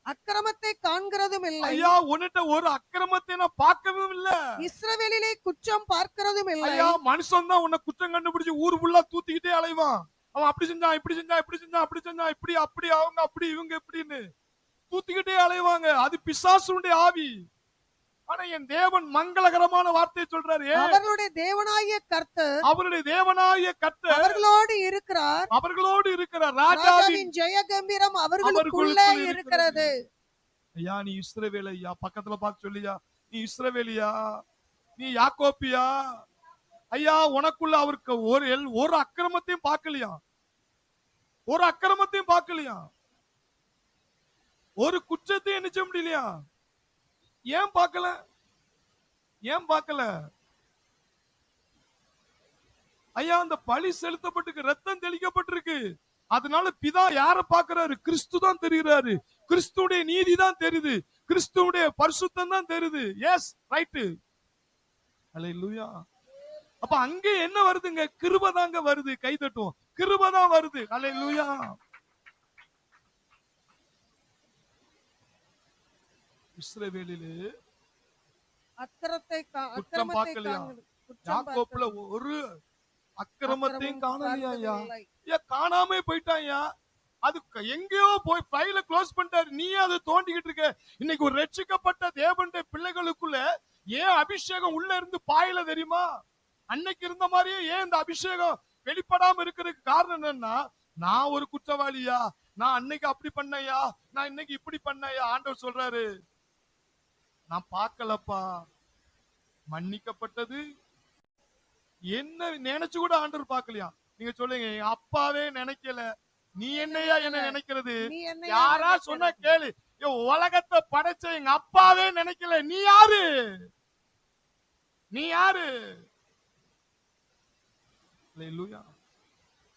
அக்கிரமத்தை காண்கிறதும் இல்லை. ஐயா, உன்னிட்ட ஒரு அக்கிரமத்தை நான் பார்க்கவும் இல்ல. இஸ்ரவேலிலே குற்றம் பார்க்கிறதும் இல்லை. ஐயா, மனுஷன் தான் உன்னை குற்றம் கண்டுபிடிச்சு ஊர் ஃபுல்லா தூத்திக்கிட்டே அலைவான். அவன் அப்படி செஞ்சான், இப்படி செஞ்சான், இப்படி செஞ்சான், அப்படி செஞ்சான், இப்படி அப்படி அவங்க அப்படி இவங்க இப்படின்னு தூத்திக்கிட்டே அலைவாங்க. அது பிசாசுடைய ஆவி. ஆனா என் தேவன் மங்களகரமான வார்த்தையை சொல்றாரு. அவர்களுடைய தேவனாகிய கர்த்தர், அவருடைய தேவனாகிய கர்த்தர் அவர்களோடு இருக்கிறார். அவர்களோடு இருக்கிறார். ராஜாவின் ஜெய கம்பீரம் அவர்களுக்குள்ளே இருக்கிறது. ஐயா, நீ இஸ்ரவேல். ஐயா, பக்கத்துல பார்த்து சொல்லியா, நீ இஸ்ரவேலியா, நீ யாக்கோப்பியா? ஐயா, உனக்குள்ள அவருக்கு ஒரு அக்கிரமத்தையும் பார்க்கலையா? ஒரு அக்கிரமத்தையும் பார்க்கலையா? ஒரு குற்றத்தையும் நிச்சய முடியலையா? ஏன் பார்க்கல? ஏன் பார்க்கல? ஐயா, அந்த பலி செலுத்தப்பட்டிருக்கு, ரத்தம் தெளிக்கப்பட்டிருக்கு. அதனால பிதா யார பாக்குறாரு? கிறிஸ்து தான் தெரிகிறாரு. கிறிஸ்துடைய நீதி தான் தெரியுது. கிறிஸ்துடைய பரிசுத்தம் தான் தெரியுது. Yes, right. ஹல்லேலூயா. அப்ப அங்க என்ன வருதுங்க? கிருபை தாங்க வருது. கை தட்டுவோம். கிருபை தான் வருது. ஹல்லேலூயா. இஸ்ரவேலிலே குற்றம் பார்க்கலையா? யாக்கோப்புல ஒரு அக்கிரமத்தையும் காணலையா? காணாம போயிட்டாயா? அது எங்கேயோ போய் ஃபைல க்ளோஸ் பண்ணிட்டாரு. நீ அதை தோண்டிக்கிட்டு இருக்க. இன்னைக்கு ஒரு ரட்சிக்கப்பட்ட தேவனுடைய பிள்ளைகளுக்குள்ள ஏன் அபிஷேகம் உள்ள இருந்து பாயல தெரியுமா? அன்னைக்கு இருந்த மாதிரியே ஏன் இந்த அபிஷேகம் வெளிப்படாம இருக்கிறதுக்கு காரணம் என்னன்னா, நான் ஒரு குற்றவாளியா, நான் அன்னைக்கு அப்படி பண்ணையா, நான் இன்னைக்கு இப்படி பண்ணையா? ஆண்டவர் சொல்றாரு, நான் பார்க்கலப்பா, மன்னிக்கப்பட்டது. என்ன நினைச்சு கூட ஆண்டவர் பார்க்கலையா? நீங்க சொல்லுங்க, என் அப்பாவே நினைக்கல, நீ என்னையா என்ன நினைக்கிறது? நீ என்ன யாரா சொன்னா கேளு, உலகத்தை படைச்ச எங்க அப்பாவே நினைக்கல, நீ யாரு? நீ யாரு? அல்லேலூயா,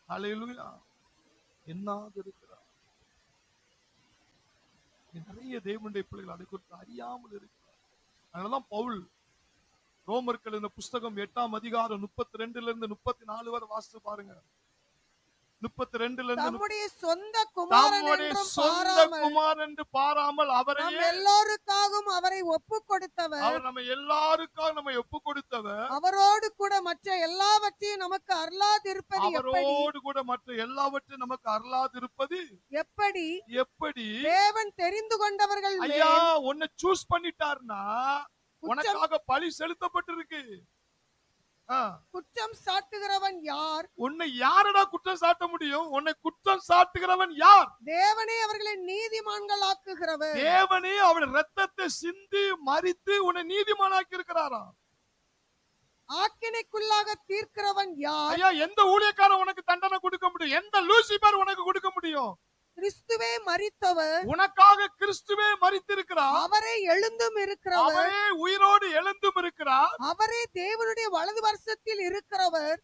அல்லேலூயா. என்னாக இருக்கிறார்? நிறைய தேவனுடைய பிள்ளைகள் அதை குறித்து அறியாமல் இருக்கிறார். அதனாலதான் பவுல் ரோமர்கள் இந்த புஸ்தகம் 8ஆம் அதிகாரம் 32 இருந்து 34 வரை வாசித்து பாருங்க. 32 இருந்து தம்முடைய சொந்த குமாரன் என்று பாராமல் அவரையே எல்லாருக்காகவும் அவரை ஒப்புக் கொடுத்தவர், அவர் நம்ம எல்லாருக்காக நம்ம ஒப்பு கொடுத்தவர், அவரோடு கூட மற்ற எல்லாவற்றையும் நமக்கு அருளாதிருப்பது அவரோடு கூட மற்ற எல்லாவற்றையும் நமக்கு அருளாதிருப்பது எப்படி? எப்படி? தேவன் தெரிந்து கொண்டவர்கள் ஐயா, உன்னை சூஸ் பண்ணிட்டார்னா உனக்காக பழி செலுத்தப்பட்டிருக்கு. குற்றம் சாட்டுகிறவன் யார்? உன்னை யாரடா குற்றம் சாட்ட முடியும்? உன்னை குற்றம் சாட்டுகிறவன் யார்? தேவனே அவர்களை நீதிமான்கள் ஆக்குகிறவர். தேவனே அவருடைய ரத்தத்தை சிந்தி மரித்து உன்னை நீதிமானாக்கி இருக்கிறாரா? ஆக்கினைக்குள்ளாக தீர்க்கிறவன் யார்? ஐயா, எந்த ஊழியக்காரன் உனக்கு தண்டனை கொடுக்க முடியும்? எந்த லூசிபர் உனக்கு கொடுக்க முடியும்? கிறிஸ்துவே மரித்தவர், உனக்காக கிறிஸ்துவே மரித்திருக்கிறார். அவரே எழுந்தும் இருக்கிறவர், அவரே உயிரோடு எழுந்தும் இருக்கிறார். அவரே தேவனுடைய வலது வருஷத்தில் இருக்கிறவர்,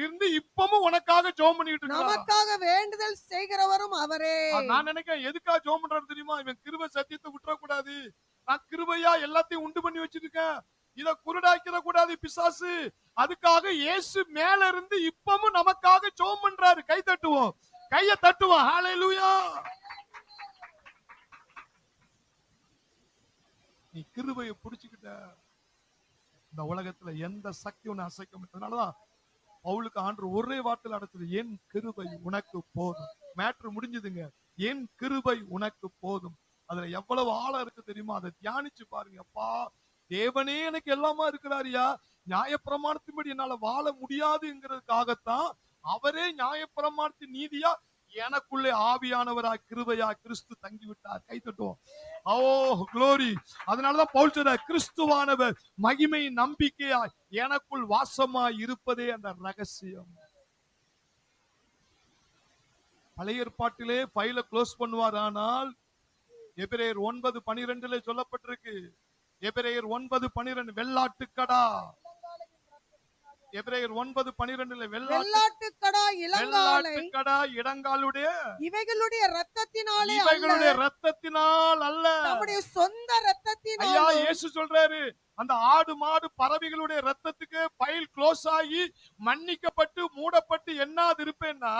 இருந்து இப்பவும் உனக்காக ஜெபம் பண்ணிட்டு இருக்கார். நமக்காக வேண்டுதல் செய்கிறவரும் அவரே. நான் நினைக்கிறேன், எதுக்காக ஜெபம் பண்றாரு தெரியுமா? இவன் கிருபை சத்தியத்தை விட்டுற கூடாது, நான் கிருபையா எல்லாத்தையும் உண்டு பண்ணி வச்சிருக்கேன், இத குருடாக்கிற கூடாது பிசாசு. அதுக்காக இயேசு மேல இருந்து இப்பவும் நமக்காக ஜெபம் பண்றாரு. கை தட்டுவோம், கைய தட்டுவோம். ஹல்லேலூயா. நீ கிருபையை புடிச்சுக்கிட்ட, இந்த உலகத்துல எந்த சக்தி உன்னை அசைக்க முடியும். அதனாலதான் பவுலுக்கு ஆண்டவர் ஒரே வார்த்தையில் அடைச்சது, என் கிருபை உனக்கு போதும். மேட்ரு முடிஞ்சதுங்க. என் கிருபை உனக்கு போதும். அதுல எவ்வளவு ஆழம் இருக்கு தெரியுமா? அதை தியானிச்சு பாருங்க. அப்பா, தேவனே எனக்கு எல்லாமா இருக்கிறாரியா, நியாயப்பிரமாணத்தின்படி என்னால வாழ முடியாதுங்கிறதுக்காகத்தான் அவரே நியாயப்பிரமாணத்தின் நீதியா எனக்குள்ளே ஆவியானவரா கிருபையா கிறிஸ்து தங்கி விட்டார். கை தட்டுவோம். ஓ க்ளோரி. அதனாலதான் பவுல் சொல்றார், கிறிஸ்துவானவர் மகிமை நம்பிக்கையாய் எனக்குள் வாசமாய் இருப்பதே அந்த ரகசியம். பழைய ஏற்பாட்டிலே ஃபைல க்ளோஸ் பண்ணுவார். ஆனால் எபிரேயர் 9:12 சொல்லப்பட்டிருக்கு. எபிரேயர் 9:12 வெள்ளாட்டுக்கடா. எபிரேயர் 9:12 வெள்ளாட்டுக்கடா வெள்ளாட்டுக்கடா இடங்காலுடைய இவைகளுடைய இரத்தத்தினாலே இவைகளுடைய இரத்தத்தினால் அல்ல, நம்முடைய சொந்த இரத்தத்தினால். ஐயா, இயேசு சொல்றாரு, அந்த ஆடு மாடு பறவைகளுடைய இரத்தத்துக்கு ஃபைல் க்ளோஸ் ஆகி மன்னிக்கப்பட்டு மூடப்பட்டு என்னாது இருப்பேன்னா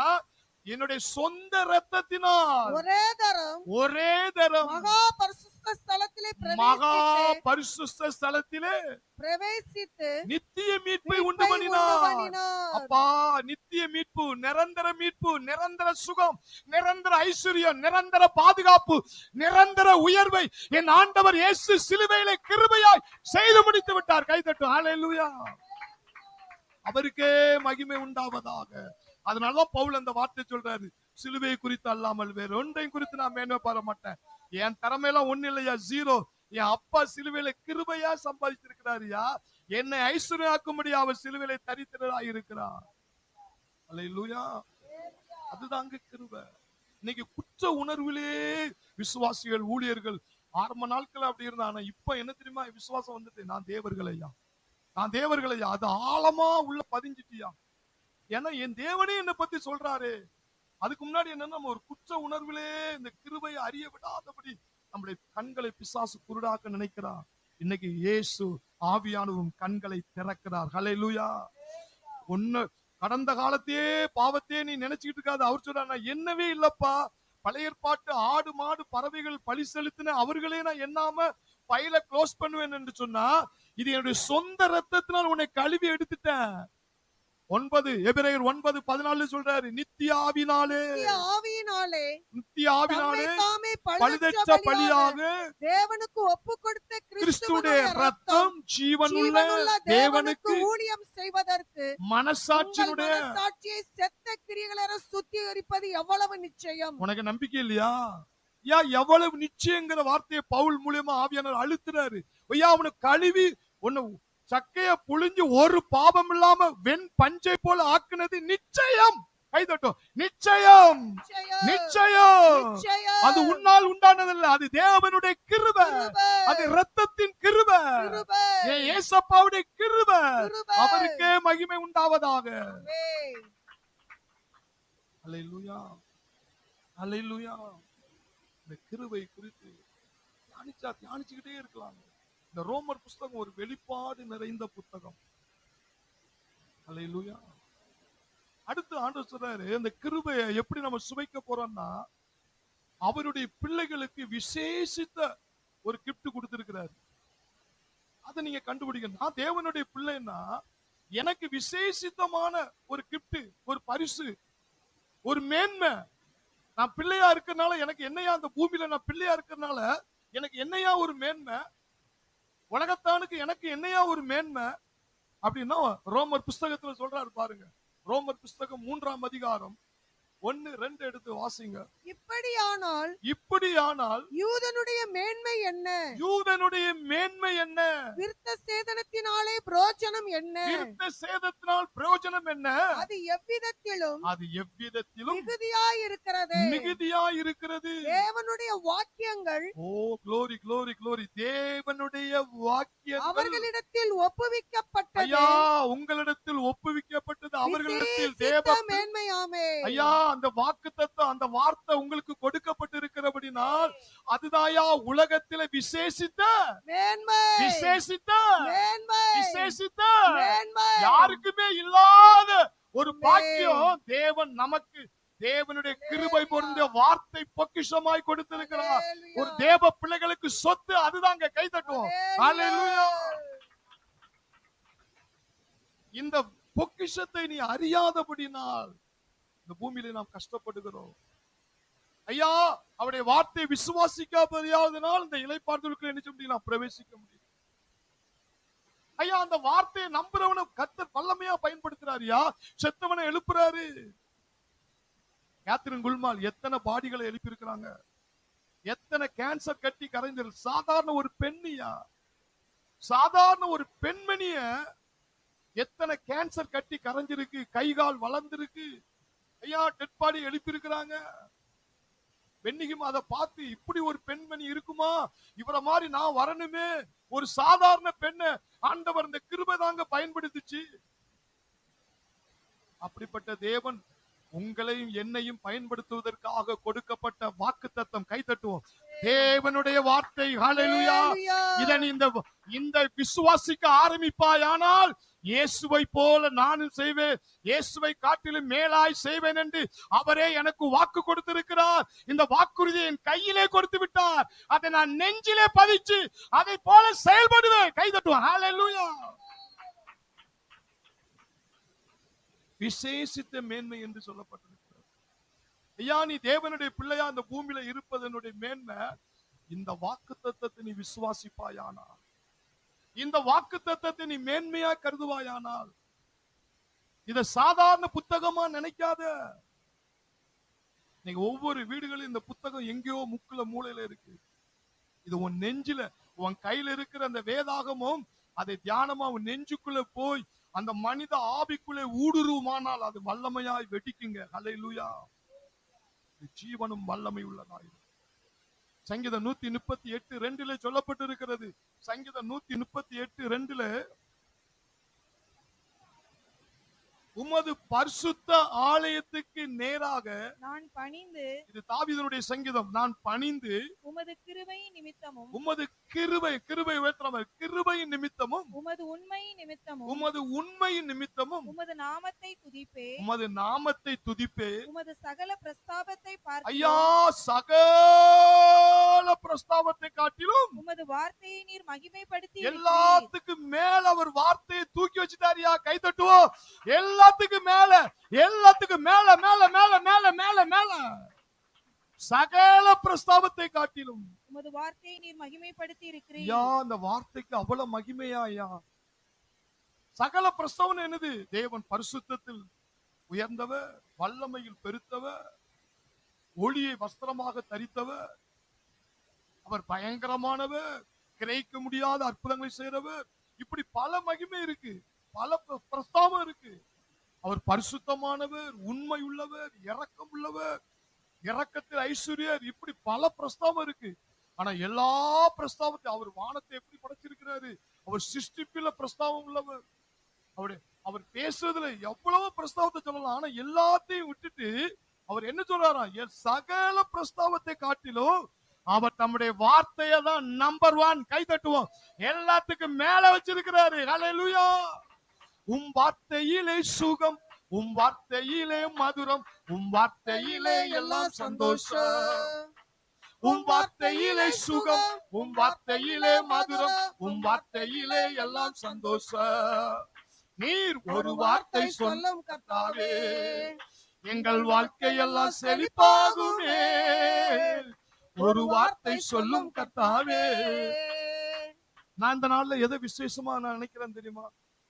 என்னுடைய சொந்த இரத்தத்தினால் ஒரே தரம் மகா பரிசுத்த ஸ்தலத்திலே பிரவேசித்து நித்திய மீட்பை உண்டு பண்ணினார். அப்பா, நித்திய மீட்பு, நிரந்தர மீட்பு, நிரந்தர சுகம், நிரந்தர ஐஸ்வர்யம், நிரந்தர பாதுகாப்பு, நிரந்தர உயர்வை என் ஆண்டவர் இயேசு சிலுவையிலே கிருபையாய் செய்து முடித்து விட்டார். கைதட்டும். ஹல்லேலூயா. அவருக்கே மகிமை உண்டாவதாக. அதனாலதான் பவுல் அந்த வார்த்தை சொல்றாரு, சிலுவை குறித்து அல்லாமல் வேற ஒன்றையும் குறித்து நான் மேன்மை பார மாட்டேன். என் திறமையெல்லாம் ஒண்ணு இல்லையா, ஜீரோ. என் அப்பா சிலுவையில கிருபையா சம்பாதிச்சிருக்கிறாரியா, என்னை ஐஸ்வர்யாக்கும்படி அவர் சிலுவையில தரித்திரராய் இருக்கிறார். அல்லேலூயா. அதுதாங்க கிருபை. இன்னைக்கு குற்ற உணர்விலே விசுவாசிகள் ஊழியர்கள் ஆரம்ப நாட்கள் அப்படி இருந்தாங்க. இப்ப என்ன தெரியுமா, விசுவாசம் வந்துட்டு நான் தேவர்களையா, நான் தேவர்களையா, அது ஆழமா உள்ள பதிஞ்சிட்டியா. ஏன்னா என் தேவனே என்னை பத்தி சொல்றாரு. அதுக்கு முன்னாடி என்னன்னா, நம்ம ஒரு குற்ற உணர்விலே இந்த கிருபையை அறிய விடாதபடி நம்முடைய கண்களை பிசாசு குருடாக்க நினைக்கிறார். இன்னைக்கு இயேசு ஆவியானவரும் கண்களை திறக்கிறார். ஹல்லேலூயா. ஒண்ணு கடந்த காலத்தையே பாவத்தையே நீ நினைச்சுக்கிட்டு இருக்காது. அவர் சொல்றாரு, என்னவே இல்லப்பா, பழைய ஏற்பாட்டு ஆடு மாடு பறவைகள் பலி செலுத்தின அவர்களே நான் எண்ணாம ஃபைல க்ளோஸ் பண்ணுவேன் என்று சொன்னா, இது என்னுடைய சொந்த ரத்தத்தினால் உன்னை கழுவி எடுத்துட்டேன். எபிரேயர் 9:14 சொல்றாரு, நித்திய ஆவினாலே பழுதற்ற பலியாக தேவனுக்கு ஒப்பு கொடுத்த கிறிஸ்துவுடைய ரத்தம் ஜீவனுள்ள தேவனுக்கு ஊழியம் செய்வதற்கு மனசாட்சியை செத்த கிரியைகளை சுத்திகரிப்பது எவ்வளவு நிச்சயம். உனக்கு நம்பிக்கை இல்லையா? எவ்வளவு நிச்சயங்கிற வார்த்தையை பவுல் மூலமா ஆவியானவர் அழுத்துறாரு. ஐயா, அவனை கழுவி உன்னை சக்கைய புழிஞ்சு ஒரு பாவம் இல்லாம வெண் பஞ்சை போல ஆக்குனது நிச்சயம். கைதட்டும். நிச்சயம், நிச்சயம், நிச்சயம். நிச்சயம். அது உன்னால் உண்டானதல்ல, அது தேவனுடைய கிருபை, கிருபை, அது இரத்தத்தின் கிருபை, கிருபை, என் ஏசப்பாவுடைய கிருபை. கிருபை. அவருக்கே மகிமை உண்டாவதாக. ஆமென். அல்லேலூயா, அல்லேலூயா. இந்த கிருபை குறித்து தியானிச்சுக்கிட்டே இருக்கலாம். இந்த ரோமர் புஸ்தகம் ஒரு வெளிப்பாடு நிறைந்த புத்தகம். அல்லேலூயா. அடுத்து ஆண்டவர் சொல்றாரு, இந்த கிருபையை எப்படி நம்ம சுவைக்க போறோம்னா, அவருடைய பிள்ளைகளுக்கு விசேஷித்த ஒரு கிஃப்ட் கொடுத்திருக்கிறாரு. அதை நீங்க கண்டுபிடிக்கணும். நான் தேவனுடைய பிள்ளைன்னா எனக்கு விசேஷித்தமான ஒரு கிஃப்ட், ஒரு பரிசு, ஒரு மேன்மை. நான் பிள்ளையா இருக்கறனால எனக்கு என்னையா அந்த பூமியில நான் பிள்ளையா இருக்கறனால எனக்கு என்னையா ஒரு மேன்மை, உலகத்தானுக்கு எனக்கு என்னையா ஒரு மேன்மை அப்படின்னா ரோமர் புஸ்தகத்துல சொல்றாரு பாருங்க. ரோமர் புஸ்தகம் 3ஆம் அதிகாரம் 1-2 எடுத்து வாசிங்க. இப்படியானால் இப்படியானால் யூதனுடைய மேன்மை என்ன? யூதனுடைய மேன்மை என்ன? விருத்த சேதனத்தினாலே பிரயோஜனம் என்ன? விருத்த சேதத்தினால் பிரயோஜனம் என்ன? அது எவ்விதத்திலும் அது எவ்விதத்திலும் மிகுதியாயிருக்கிறது. மிகுதியாயிருக்கிறது. தேவனுடைய வாக்கியங்கள் ஓ glory glory glory. தேவனுடைய வாக்கியங்கள் அவர்களிடத்தில் ஒப்புவிக்கப்பட்டது. ஐயா உங்களிடத்தில் ஒப்புவிக்கப்பட்டது, அவர்களிடத்தில் விசேஷித்த தேவ மேன்மையாமே. ஐயா அந்த வாக்குத்தத்தம், அந்த வார்த்தை உங்களுக்கு கொடுக்கப்பட்டிருக்கிறபடினால் அதுதாயா உலகத்திலே விசேஷித்த மேன்மை, விசேஷித்த மேன்மை, விசேஷித்த மேன்மை. யாருக்குமே இல்லாத ஒரு பாக்கியம் தேவன் நமக்கு, தேவனுடைய கிருபை பொருந்திய வார்த்தை பொக்கிஷமாய் கொடுத்திருக்கிறார். ஒரு தேவ பிள்ளைகளுக்கு சொத்து அதுதாங்க. கை தட்டுவோம். ஹalleluya. இந்த பொக்கிஷத்தை நீ அறியாதபடினால் இந்த பூமியில நாம் கஷ்டப்படுகிறோம். ஐயா அவருடைய வார்த்தையை விசுவாசிக்காதனால் இந்த இளைப்பாறுதலுக்குள்ள என்ன செய்ய முடியும்? பிரவேசிக்க முடியும். ஐயா அந்த வார்த்தையை நம்புறவனை கர்த்தர் வல்லமையா பயன்படுத்துறாருயா. செத்தவனை எழுப்புறாரு. கேத்ரின் குல்மால் எத்தனை பாடிகளை எழுப்பி இருக்கிறாங்க, எத்தனை கேன்சர் கட்டி கரைந்து. சாதாரண ஒரு பெண்ணியா, சாதாரண ஒரு பெண்மணிய எத்தனை கேன்சர் கட்டி கரைஞ்சிருக்கு, கை கால் வளர்ந்திருக்கு. ஐயா டெட் பாடி எழுப்பி இருக்கிறாங்க. பெண்ணிக்கும் அதை பார்த்து இப்படி ஒரு பெண்மணி இருக்குமா, இவரை மாதிரி நான் வரணுமே. ஒரு சாதாரண பெண்ணை ஆண்டவர் இந்த கிருபை தாங்க பயன்படுத்திச்சு. அப்படிப்பட்ட தேவன் உங்களையும் என்னையும் பயன்படுத்துவதற்காக கொடுக்கப்பட்ட வாக்குத்தத்தம். கை தட்டுவோம். தேவனுடைய வார்த்தை. ஹalleluya. இதை நீ இந்த விசுவாசிக்க ஆரம்பிப்பாயானால் இயேசுவை போல நானும் செய்வேன், இயேசுவை காட்டிலும் மேலாய் செய்வேன் என்று அவரே எனக்கு வாக்கு கொடுத்திருக்கிறார். இந்த வாக்குறுதியை என் கையிலே கொடுத்து விட்டார். அதை நான் நெஞ்சிலே பதிச்சு அதை போல செயல்படுவேன். கை தட்டுவோம். ஹalleluya. விசேஷித்த மேன்மை என்று சொல்லப்பட்டிருக்கிறது. ஐயா நீ தேவனுடைய பிள்ளையா இந்த பூமியில இருப்பதனுடைய மேன்மை இந்த வாக்குத்தத்தத்தை நீ விசுவாசிப்பாயானால், இந்த வாக்குத்தத்தத்தை நீ மேன்மையா கருதுவாயானால், இத சாதாரண புத்தகமா நினைக்காத. நீங்க ஒவ்வொரு வீடுகளிலும் இந்த புத்தகம் எங்கேயோ முக்குல மூலையில இருக்கு. இது உன் நெஞ்சில, உன் கையில இருக்கிற அந்த வேதாகமும் அதை தியானமா உன் நெஞ்சுக்குள்ள போய் அந்த மனித ஆவிக்குள்ளே ஊடுருவுமானால் அது வல்லமையாய் வெடிக்குங்க. ஹல்லேலூயா. ஜீவனும் வல்லமை உள்ளதாய். சங்கீதம் 138:2 சொல்லப்பட்டிருக்கிறது. சங்கீதம் 138:2 உமது பரிசுத்த ஆலயத்துக்கு நேராக நான் பணிந்து, இது தாவீதுடைய சங்கீதம், நான் பணிந்து உமது கிருபை நிமித்தமும், உமது கிருபை உயர்த்தவர் கிருபையின் நிமித்தமும், உமது உண்மை நிமித்தமும், உமது உண்மையின் நிமித்தமும், உமது நாமத்தை துதிப்பே, உமது நாமத்தை துதிப்பே. உமது சகல பிரஸ்தாபத்தை ஐயா பார்த்து, சகல பிரஸ்தாபத்தை காட்டிலும் உமது வார்த்தையை நீர் மகிமைப்படுத்தி எல்லாத்துக்கும் மேல அவர் வார்த்தையை தூக்கி வச்சுட்டாரியா. கை தட்டுவோம். எல்லாத்துக்கும் மேல, எல்லாத்துக்கும் மேல மேல மேல மேல மேல மேல சகல பிரஸ்தாபத்தை காட்டிலும் உமது வார்த்தையை நீர் மகிமைப்படுத்தி இருக்கிறீர். ஐயா அந்த வார்த்தைக்கு அவ்வளவு மகிமையா ஐயா. சகல பிரஸ்தாபம் என்னது? தேவன் பரிசுத்தத்தில் உயர்ந்தவர், வல்லமையில் பெருத்தவர், ஒளியை வஸ்திரமாக தரித்தவர், அவர் பயங்கரமானவர், கிரகிக்க முடியாத அற்புதங்களை செய்கிறவர், இப்படி பல மகிமை இருக்கு, பல பிரஸ்தாபம் இருக்கு. அவர் பரிசுத்தமானவர், உண்மை உள்ளவர், இரக்கம் உள்ளவர், இரக்கத்தில் ஐஸ்வர்யர், இப்படி பல பிரஸ்தாபம் இருக்கு. ஆனா எல்லா பிரஸ்தாபத்தையும் அவர் வானத்தை எப்படி படைச்சிருக்கிறாரு, அவர் சிருஷ்டிப்பில பிரஸ்தாபம் உள்ளவர். அவர் பேசுறதுல எவ்வளவு பிரஸ்தாபத்தை சொல்லலாம். ஆனா எல்லாத்தையும் விட்டுட்டு அவர் என்ன சொல்றாராம், என் சகல பிரஸ்தாபத்தை காட்டிலும் அவர் தம்முடைய வார்த்தையை தான் நம்பர் 1. கை தட்டுவோம். எல்லாத்துக்கும் மேல வச்சிருக்கிறாரு. ஹல்லேலூயா. உம் வார்த்தையிலே சுகம், உம் வார்த்தையிலே மதுரம், உம் வார்த்தையிலே எல்லாம் சந்தோஷம். உம் வார்த்தையிலே சுகம், உம் வார்த்தையிலே மதுரம், உம் வார்த்தையிலே எல்லாம் சந்தோஷம். நீர் ஒரு வார்த்தை சொல்லும் கர்த்தாவே, எங்கள் வாழ்க்கையெல்லாம் செழிப்பாகுமே. ஒரு வார்த்தை சொல்லும் கர்த்தாவே. நான் இந்த நாள்ல எதை விசேஷமா நான் நினைக்கிறேன் தெரியுமா?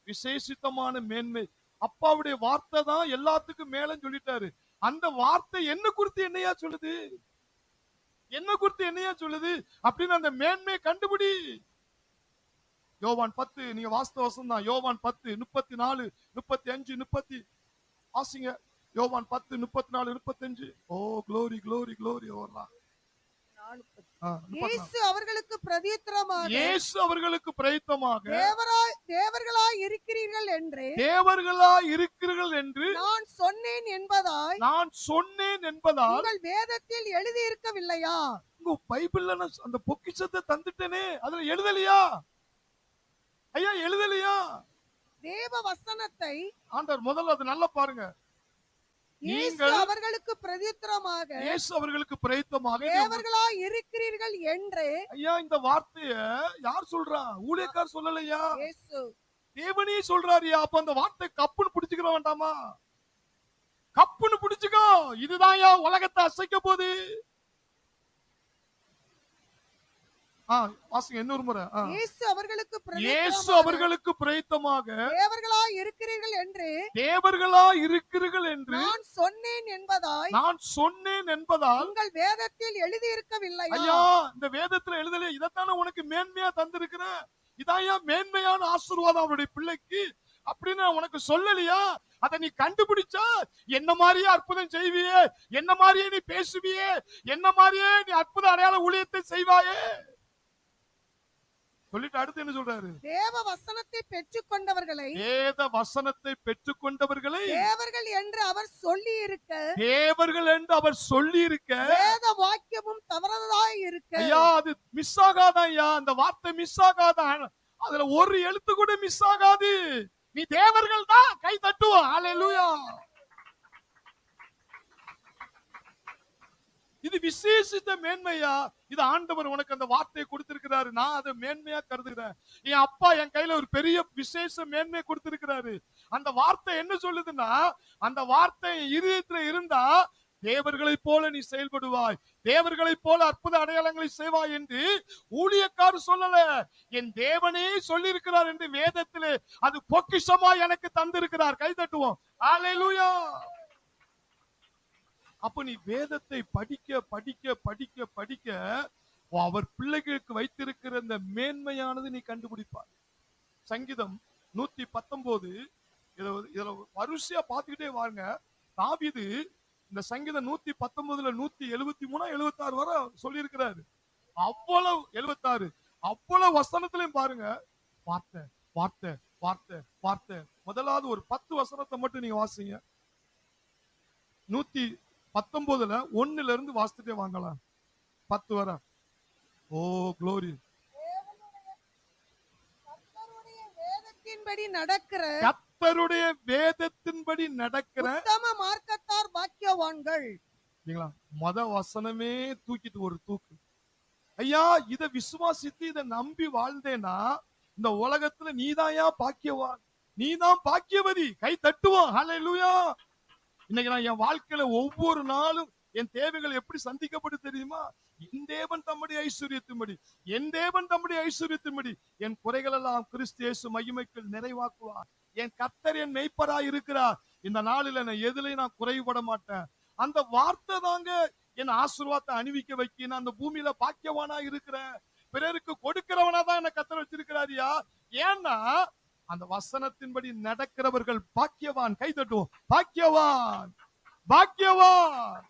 விசேஷித்தமான மேன்மை. அப்பாவுடைய வார்த்தை தான் எல்லாத்துக்கும் மேலன்னு சொல்லிட்டாரு. அந்த வார்த்தை என்ன குறித்து என்னையா சொல்லுது, என்ன குறித்து என்னையா சொல்லுது அப்படின்னு அந்த மேன்மையை கண்டுபிடி. யோவான் 10 நீங்க வாஸ்த வசனம் தான். யோவான் 10 34 35 30 வாசிங்க. யோவான் 10 34 35. Oh glory glory glory. ஓர்ரா. இயேசு அவர்களுக்கு பிரதியுத்தரமாக, இயேசு அவர்களுக்கு பிரதியுத்தரமாக, தேவர்களாய் இருக்கிறீர்கள் என்று, தேவர்களாய் இருக்கிறீர்கள் என்று நான் சொன்னேன் என்பதாய், நான் சொன்னேன் என்பதால் உங்கள் வேதத்தில் எழுதி இருக்கவில்லையா? உங்க பைபிள்ல நான் அந்த பொக்கிஷத்தை தந்துட்டேனே, அதுல எழுதலையா ஐயா? எழுதலையா? தேவ வசனத்தை ஆண்டவர் முதல்ல அது நல்லா பாருங்க. இயேசு அவர்களுக்கு பிரதியுத்தரமாக, இயேசு அவர்களுக்கு பிரதியுத்தரமாக, தேவர்களாய் இருக்கிறீர்கள் என்று. ஐயா இந்த வார்த்தைய யார் சொல்றா? ஊழியக்கார் சொல்லலையா? இயேசு தேவனே சொல்றாருயா. அப்ப அந்த வார்த்தை கப்புன்னு பிடிச்சுக்கிற வேண்டாமா? கப்புன்னு பிடிச்சுக்கோ. இதுதான் உலகத்தை அசைக்க போகுது. வாசிங்க இன்னொரு முறை. இயேசு அவர்களுக்கு பிரதியுத்தரமாக, தேவர்களாய் இருக்கிறீர்கள் என்று, தேவர்களாய் இருக்கிறீர்கள் என்று நான் சொன்னேன் என்பதாய், நான் சொன்னேன் என்பதால் உங்கள் வேதத்தில் எழுதி இருக்கவில்லையா? ஐயா இந்த வேதத்துல எழுதலையா? இதைத்தானே உனக்கு மேன்மையா தந்திருக்கிறேன். இதான் மேன்மையான ஆசீர்வாதம் அவருடைய பிள்ளைக்கு அப்படின்னு உனக்கு சொல்லலையா? அதை நீ கண்டுபிடிச்சா என்ன மாதிரியே அற்புதம் செய்வியே, என்ன மாதிரியே நீ பேசுவியே, என்ன மாதிரியே நீ அற்புத அடையாள ஊழியத்தை செய்வாயே. சொல்லிட்டு அடுத்து என்ன சொல்றாரு? தேவ வசனத்தை பெற்றுக்கொண்டவர்களை, வேத வசனத்தை பெற்றுக்கொண்டவர்களை தேவர்கள் என்று அவர் சொல்லி இருக்க, தேவர்கள் என்று அவர் சொல்லி இருக்க, வேத வாக்கியமும் தவறதாய் இருக்க. ஐயா அது மிஸ் ஆகாதான் ஐயா. அந்த வார்த்தை மிஸ் ஆகாதான். அதுல ஒரு எழுத்து கூட மிஸ் ஆகாது. நீ தேவர்கள் தான். கை தட்டுவோம். ஹல்லேலூயா. இது விசேஷித்த மேன்மையா. இது ஆண்டவர் உனக்கு அந்த வார்த்தையை கொடுத்திருக்கிறாரு. நான் அதை மேன்மையா கருதுகிறேன். என் அப்பா என் கையில ஒரு பெரிய விசேஷ மேன்மையை கொடுத்திருக்கிறாரு. அந்த வார்த்தை என்ன சொல்லுதுன்னா, அந்த வார்த்தை இதயத்துல இருந்தா தேவர்களைப் போல நீ செயல்படுவாய், தேவர்களைப் போல அற்புத அடையாளங்களை செய்வாய் என்று ஊழியக்காரர் சொல்லல, என் தேவனே சொல்லி இருக்கிறார் என்று வேதத்திலே அது பொக்கிஷமாய் எனக்கு தந்திருக்கிறார். கை தட்டுவோம். ஹல்லேலூயா. அப்ப நீ வேதத்தை படிக்க படிக்க படிக்க படிக்க அவர் பிள்ளைகளுக்கு வைத்திருக்கிற இந்த மேன்மையானது நீ கண்டுபிடிப்பார். சங்கீதம் 119 இதுல வரிசையா பார்த்துக்கிட்டே வாங்க. தாவீது இந்த சங்கீதம் 119 173 76 வரை சொல்லி இருக்கிறாரு. அவ்வளவு 76 அவ்வளவு வசனத்திலையும் பாருங்க, வார்த்தை வார்த்தை வார்த்தை வார்த்தை. முதலாவது ஒரு 10 வசனத்தை மட்டும் நீங்க வாசிங்க. 119 1ல இருந்து வாசித்துட்டே வாங்கலாம். 10 வரை. ஓ க்ளோரி. வேதத்தின்படி நடக்கிற, கர்த்தருடைய வேதத்தின்படி நடக்கிற உத்தம மார்க்கத்தார் பாக்கியவான்கள். மத வசனமே தூக்கிட்டு ஒரு தூக்கு. ஐயா இத விசுவாசித்து இத நம்பி வாழ்ந்தேனா இந்த உலகத்துல நீதாயா பாக்கியவான், நீதான் பாக்கியவதி. கை தட்டுவோம். ஹல்லேலூயா. இன்னைக்கு நான் என் வாழ்க்கையில ஒவ்வொரு நாளும் என் தேவைகள் எப்படி சந்திக்கப்பட்டு தெரியுமா? என் தேவன் தம்முடைய ஐஸ்வர்யத்தின்படி, என் தேவன் தம்முடைய ஐஸ்வர்யத்தின்படி என் குறைகள் எல்லாம் கிறிஸ்து இயேசு மகிமைக்கு நிறைவாக்குவார். என் கர்த்தர் என் மெய்ப்பராய் இருக்கிறார். இந்த நாளில நான் எதுலயும் நான் குறைபட மாட்டேன். அந்த வார்த்தை தாங்க என் ஆசீர்வாதத்தை அணிவிக்க வைக்க. நான் அந்த பூமியில பாக்கியவானா இருக்கிறேன். பிறருக்கு கொடுக்கிறவனா தான் என்ன கர்த்தர் வச்சிருக்கிறாரியா. ஏன்னா அந்த வசனத்தின்படி நடக்கிறவர்கள் பாக்கியவான். கை தட்டுவோம். பாக்கியவான், பாக்கியவான்.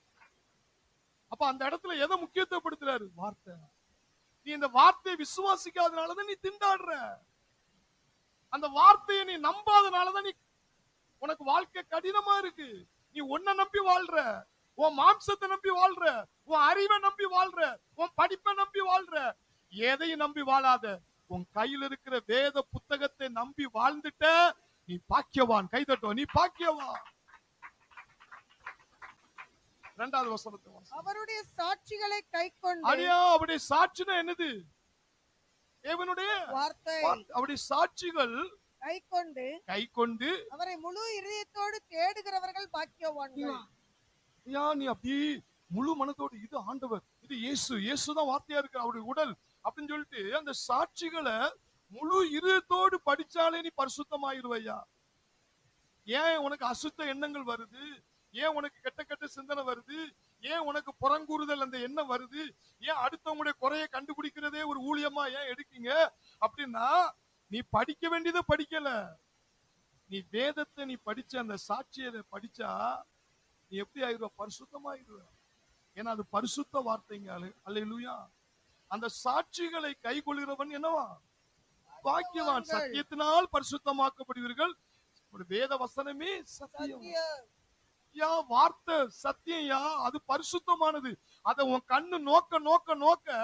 அப்ப அந்த இடத்துல எதை முக்கியத்துவப்படுத்துறாரு? வார்த்தை. நீ இந்த வார்த்தையை விசுவாசிக்காதனாலதான் நீ திண்டாடுற. அந்த வார்த்தையை நீ நம்பாதனாலதான் நீ உனக்கு வாழ்க்கை கடினமா இருக்கு. நீ உன்னை நம்பி வாழ்ற, உன் மாம்சத்தை நம்பி வாழ்ற, உன் அறிவை நம்பி வாழ்ற, உன் படிப்பை நம்பி வாழ்ற. எதையும் நம்பி வாழாத. உன் கையில் இருக்கிற வேத புத்தகத்தை நம்பி வாழ்ந்துட்ட நீ பாக்கியவான். கைதட்டோ, நீ பாக்கியவான். இரண்டாவது வசனத்தை அவருடைய சாட்சிகளை கைக்கொண்டு. அடியா, அவருடைய சாட்சினா என்னது? தேவனுடைய வார்த்தை. அவருடைய சாட்சிகள் கைக்கொண்டு அவரை முழு இதயத்தோடு தேடுகிறவர்கள் பாக்கியவான்கள். நீ அப்படி முழு மனதோடு இது ஆண்டவர், இது இயேசு, இயேசுதான் வார்த்தையா இருக்கு அவருடைய உடல் அப்படின்னு சொல்லிட்டு அந்த சாட்சிகளை முழு இதயத்தோடு படிச்சாலே நீ பரிசுத்தமாயிருவையா. ஏன் உனக்கு அசுத்த எண்ணங்கள் வருது? ஏன் உனக்கு கெட்ட கெட்ட சிந்தனை வருது? ஏன் உனக்கு புறங்கூறுதல் அந்த எண்ணம் வருது? ஏன் அடுத்தவங்களுடைய குறையை கண்டுபிடிக்கிறதே ஒரு ஊழியமா ஏன் எடுக்கீங்க அப்படின்னா, நீ படிக்க வேண்டியதை படிக்கல. நீ வேதத்தை நீ படிச்ச அந்த சாட்சியை படிச்சா நீ எப்படி ஆயிடுவ? பரிசுத்தமாயிருவ. ஏன்னா அது பரிசுத்த வார்த்தைங்க. அல்லேலூயா. அந்த சாட்சிகளை கை கொள்கிறவன் என்னவா? பாக்கியவான். சத்தியத்தினால் பரிசுத்தமாக்கப்படுவீர்கள். வேத வசனமே சத்தியம். வார்த்தை சத்தியா, அது பரிசுத்தமானது. அத உன் கண்ணு நோக்க நோக்க நோக்க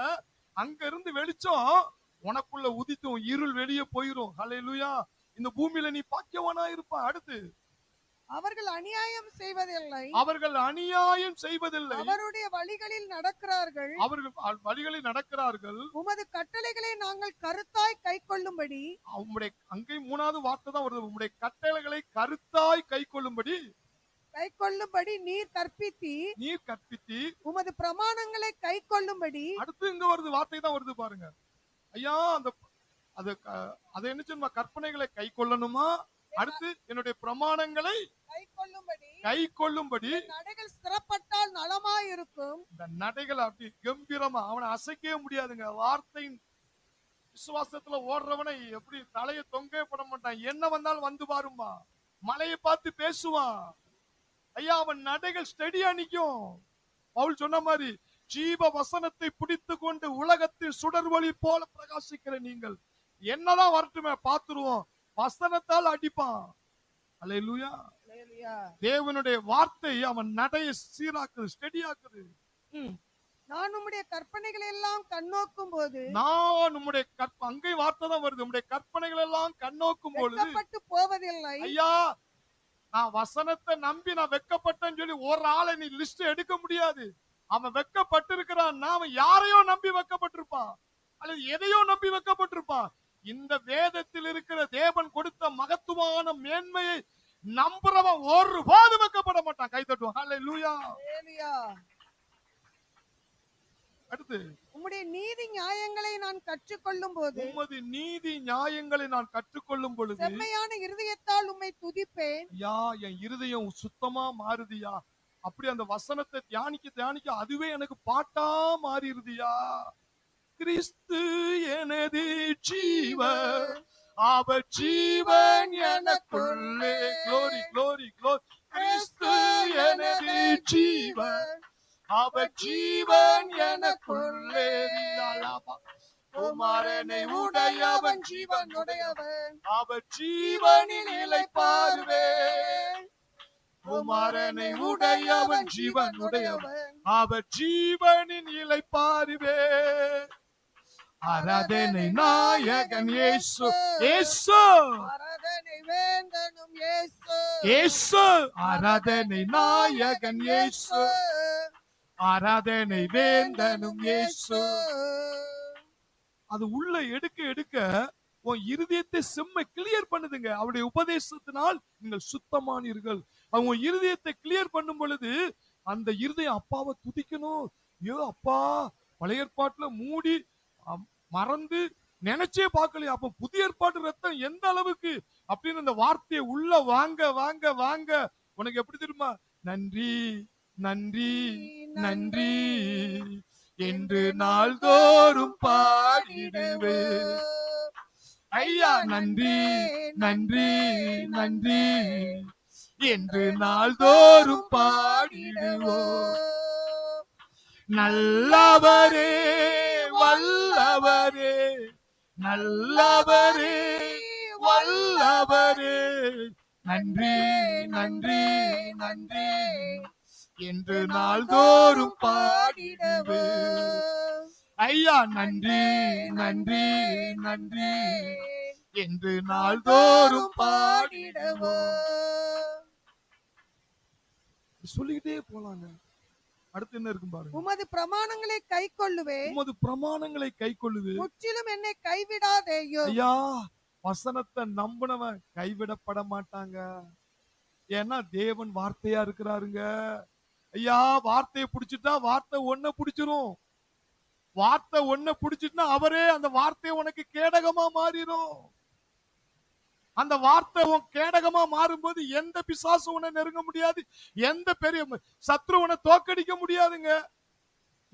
அங்க இருந்து வெளிச்சம் உனக்குள்ள உதித்து இருள் வெளியே போயிரும். ஹல்லேலூயா. இந்த பூமியில நீ பாக்கியவானா இருப்ப. அடுத்து, அவர்கள் அநியாயம் செய்வதில்லை. அவர்கள் அநியாயம் செய்வதில்லை. அவருடைய வழிகளில் நடக்கிறார்கள். அவர்கள் வழிகளில் நடக்கிறார்கள். உமது கட்டளைகளை நாங்கள் கருத்தாய் கைக்கொள்ளும்படி. உம்முடைய அங்கே மூணாவது வார்த்தை தான் வருது. உம்முடைய கட்டளைகளை கருத்தாய் கைக்கொள்ளும்படி நீர் கற்பித்தி உமது பிரமாணங்களை கைக்கொள்ளும்படி. அடுத்து இங்க வருது, வார்த்தை தான் வருது பாருங்க ஐயா. அது என்ன சொல்லுமா? கற்பனைகளை கை கொள்ளணுமா? அடுத்து என்னுடைய பிரமாணங்களை கைக்கொள்ளும்படி. நடைகள் ஸ்திரப்பட்டால் நலமாய் இருக்கும். இந்த நடைகள் அப்படி கம்பீரமா, அவனை அசைக்கவே முடியாதுங்க. வார்த்தையின் விசுவாசத்துல ஓடுறவனை எப்படி தலையை தொங்கவே பட மாட்டான். என்ன வந்தாலும் வந்து பாருமா, மலையை பார்த்து பேசுவான் ஐயா. அவன் நடைகள் ஸ்டெடியா நிக்கும். பவுல் சொன்ன மாதிரி, ஜீவ வசனத்தை பிடித்து கொண்டு உலகத்தில் சுடர்வழி போல பிரகாசிக்கிற நீங்கள் என்னதான் வரட்டுமே பார்த்துருவோம். வசனத்தால் அடிப்பான். அல்லேலூயா. தேவனுடைய வார்த்தை அவன் நடையை சீராக்குது, ஸ்டெடியாக்குது. நான் உம்முடைய கற்பனைகள் எல்லாம் கண்ணோக்கும் போது. நான் உம்முடைய அங்கே வார்த்தை தான் வருது. உம்முடைய கற்பனைகள் எல்லாம் கண்ணோக்கும் பொழுது வெட்கப்பட்டு போவதில்லை. ஐயா, நான் வசனத்தை நம்பி நான் வெட்கப்பட்டேன்னு சொல்லி ஒரு ஆளை நீ லிஸ்ட் எடுக்க முடியாது. அவன் வெட்கப்பட்டு இருக்கிறான். அவன் யாரையோ நம்பி வெட்கப்பட்டிருப்பான், அல்லது எதையோ நம்பி வெட்கப்பட்டிருப்பான். இந்த வேதத்தில் இருக்கிற தேவன் கொடுத்த மகத்துவமான மேன்மையை நம்புறவன் ஒருபோது வெட்கப்பட மாட்டான். கை தட்டுவான். ஹல்லேலூயா. அடுத்து, உம்முடைய நீதி நியாயங்களை நான் கற்றுக்கொள்ளும் போது. உமது நீதி நியாயங்களை நான் கற்றுக்கொள்ளும் பொழுது செம்மையான இருதயத்தால் உம்மை துதிப்பேன். யா, என் இருதயம் சுத்தமா மாறுதியா. அப்படி அந்த வசனத்தை தியானிக்க தியானிக்க அதுவே எனக்கு பாட்டா மாறிடுதியா. கிறிஸ்து எனது ஜீவன், அவர் ஜீவன் எனக்குள்ளே. Glory glory glory. கிறிஸ்து எனது ஜீவன், அவர் ஜீவன் எனக்குள்ளே. குமாரனை உடையவன் ஜீவன் உடையவன், அவர் ஜீவனில் இளைப்பாறுவேன். குமாரனை உடையவன் ஜீவன் உடையவன், அவர் ஜீவனின் இளைப்பாறுவேன். ஆராதனை நாயகன் இயேசு, இயேசு ஆராதனை வேந்தனும் இயேசு, இயேசு ஆராதனை நாயகன் இயேசு, ஆராதனை வேந்தனும் இயேசு. அது உள்ள எடுக்க எடுக்க உன் இருதயத்தை செம்ம கிளியர் பண்ணுதுங்க. அவருடைய உபதேசத்தினால் நீங்கள் சுத்தமானீர்கள். அவங்க இருதயத்தை கிளியர் பண்ணும் பொழுது அந்த இருதயம் அப்பாவை துதிக்கணும். ஐயோ அப்பா, பழைய ஏற்பாட்டுல மூடி மறந்து நினைச்சே பார்க்கலையா, அப்ப புதிய ஏற்பாட்டு ரத்தம் எந்த அளவுக்கு அப்படின்னு அந்த வார்த்தையை உள்ள வாங்க வாங்க வாங்க உனக்கு எப்படி தெரியுமா? நன்றி நன்றி நன்றி என்று நாள்தோறும் பாடிடுவே. ஐயா நன்றி நன்றி நன்றி என்று நாள்தோறும் பாடிடுவோம். நல்லவரே வல்லவரே, நல்லவரே வல்லவரே, நன்றி நன்றி நன்றி என்று நாள்தோறும் பாடிடுவோம். ஐயா நன்றி நன்றி நன்றி என்று நாள்தோறும் பாடிடுவோம். சொல்லிக்கிட்டே போலாங்க. அடுத்து என்ன இருக்கும் பாருங்க. உமது பிரமாணங்களை கைக்கொள்ளுவேன், உமது பிரமாணங்களை கைக்கொள்ளுவேன், முற்றிலும் என்னை கைவிடாதேயோ. ஐயா வசனத்தை நம்பினவன் கைவிடப்பட மாட்டாங்க. ஏன்னா தேவன் வார்த்தையா இருக்கிறாருங்க. ஐயா வார்த்தையை பிடிச்சிட்டா வார்த்தை ஒன்ன பிடிச்சிரும். வார்த்தை ஒன்ன பிடிச்சிட்டுனா அவரே அந்த வார்த்தை உனக்கு கேடகமா மாறிடும். அந்த வார்த்தை உன் கேடகமா மாறும்போது எந்த பிசாசும் உன்னை நெருங்க முடியாது, எந்த பெரிய சத்ருவனை தோக்கடிக்க முடியாதுங்க.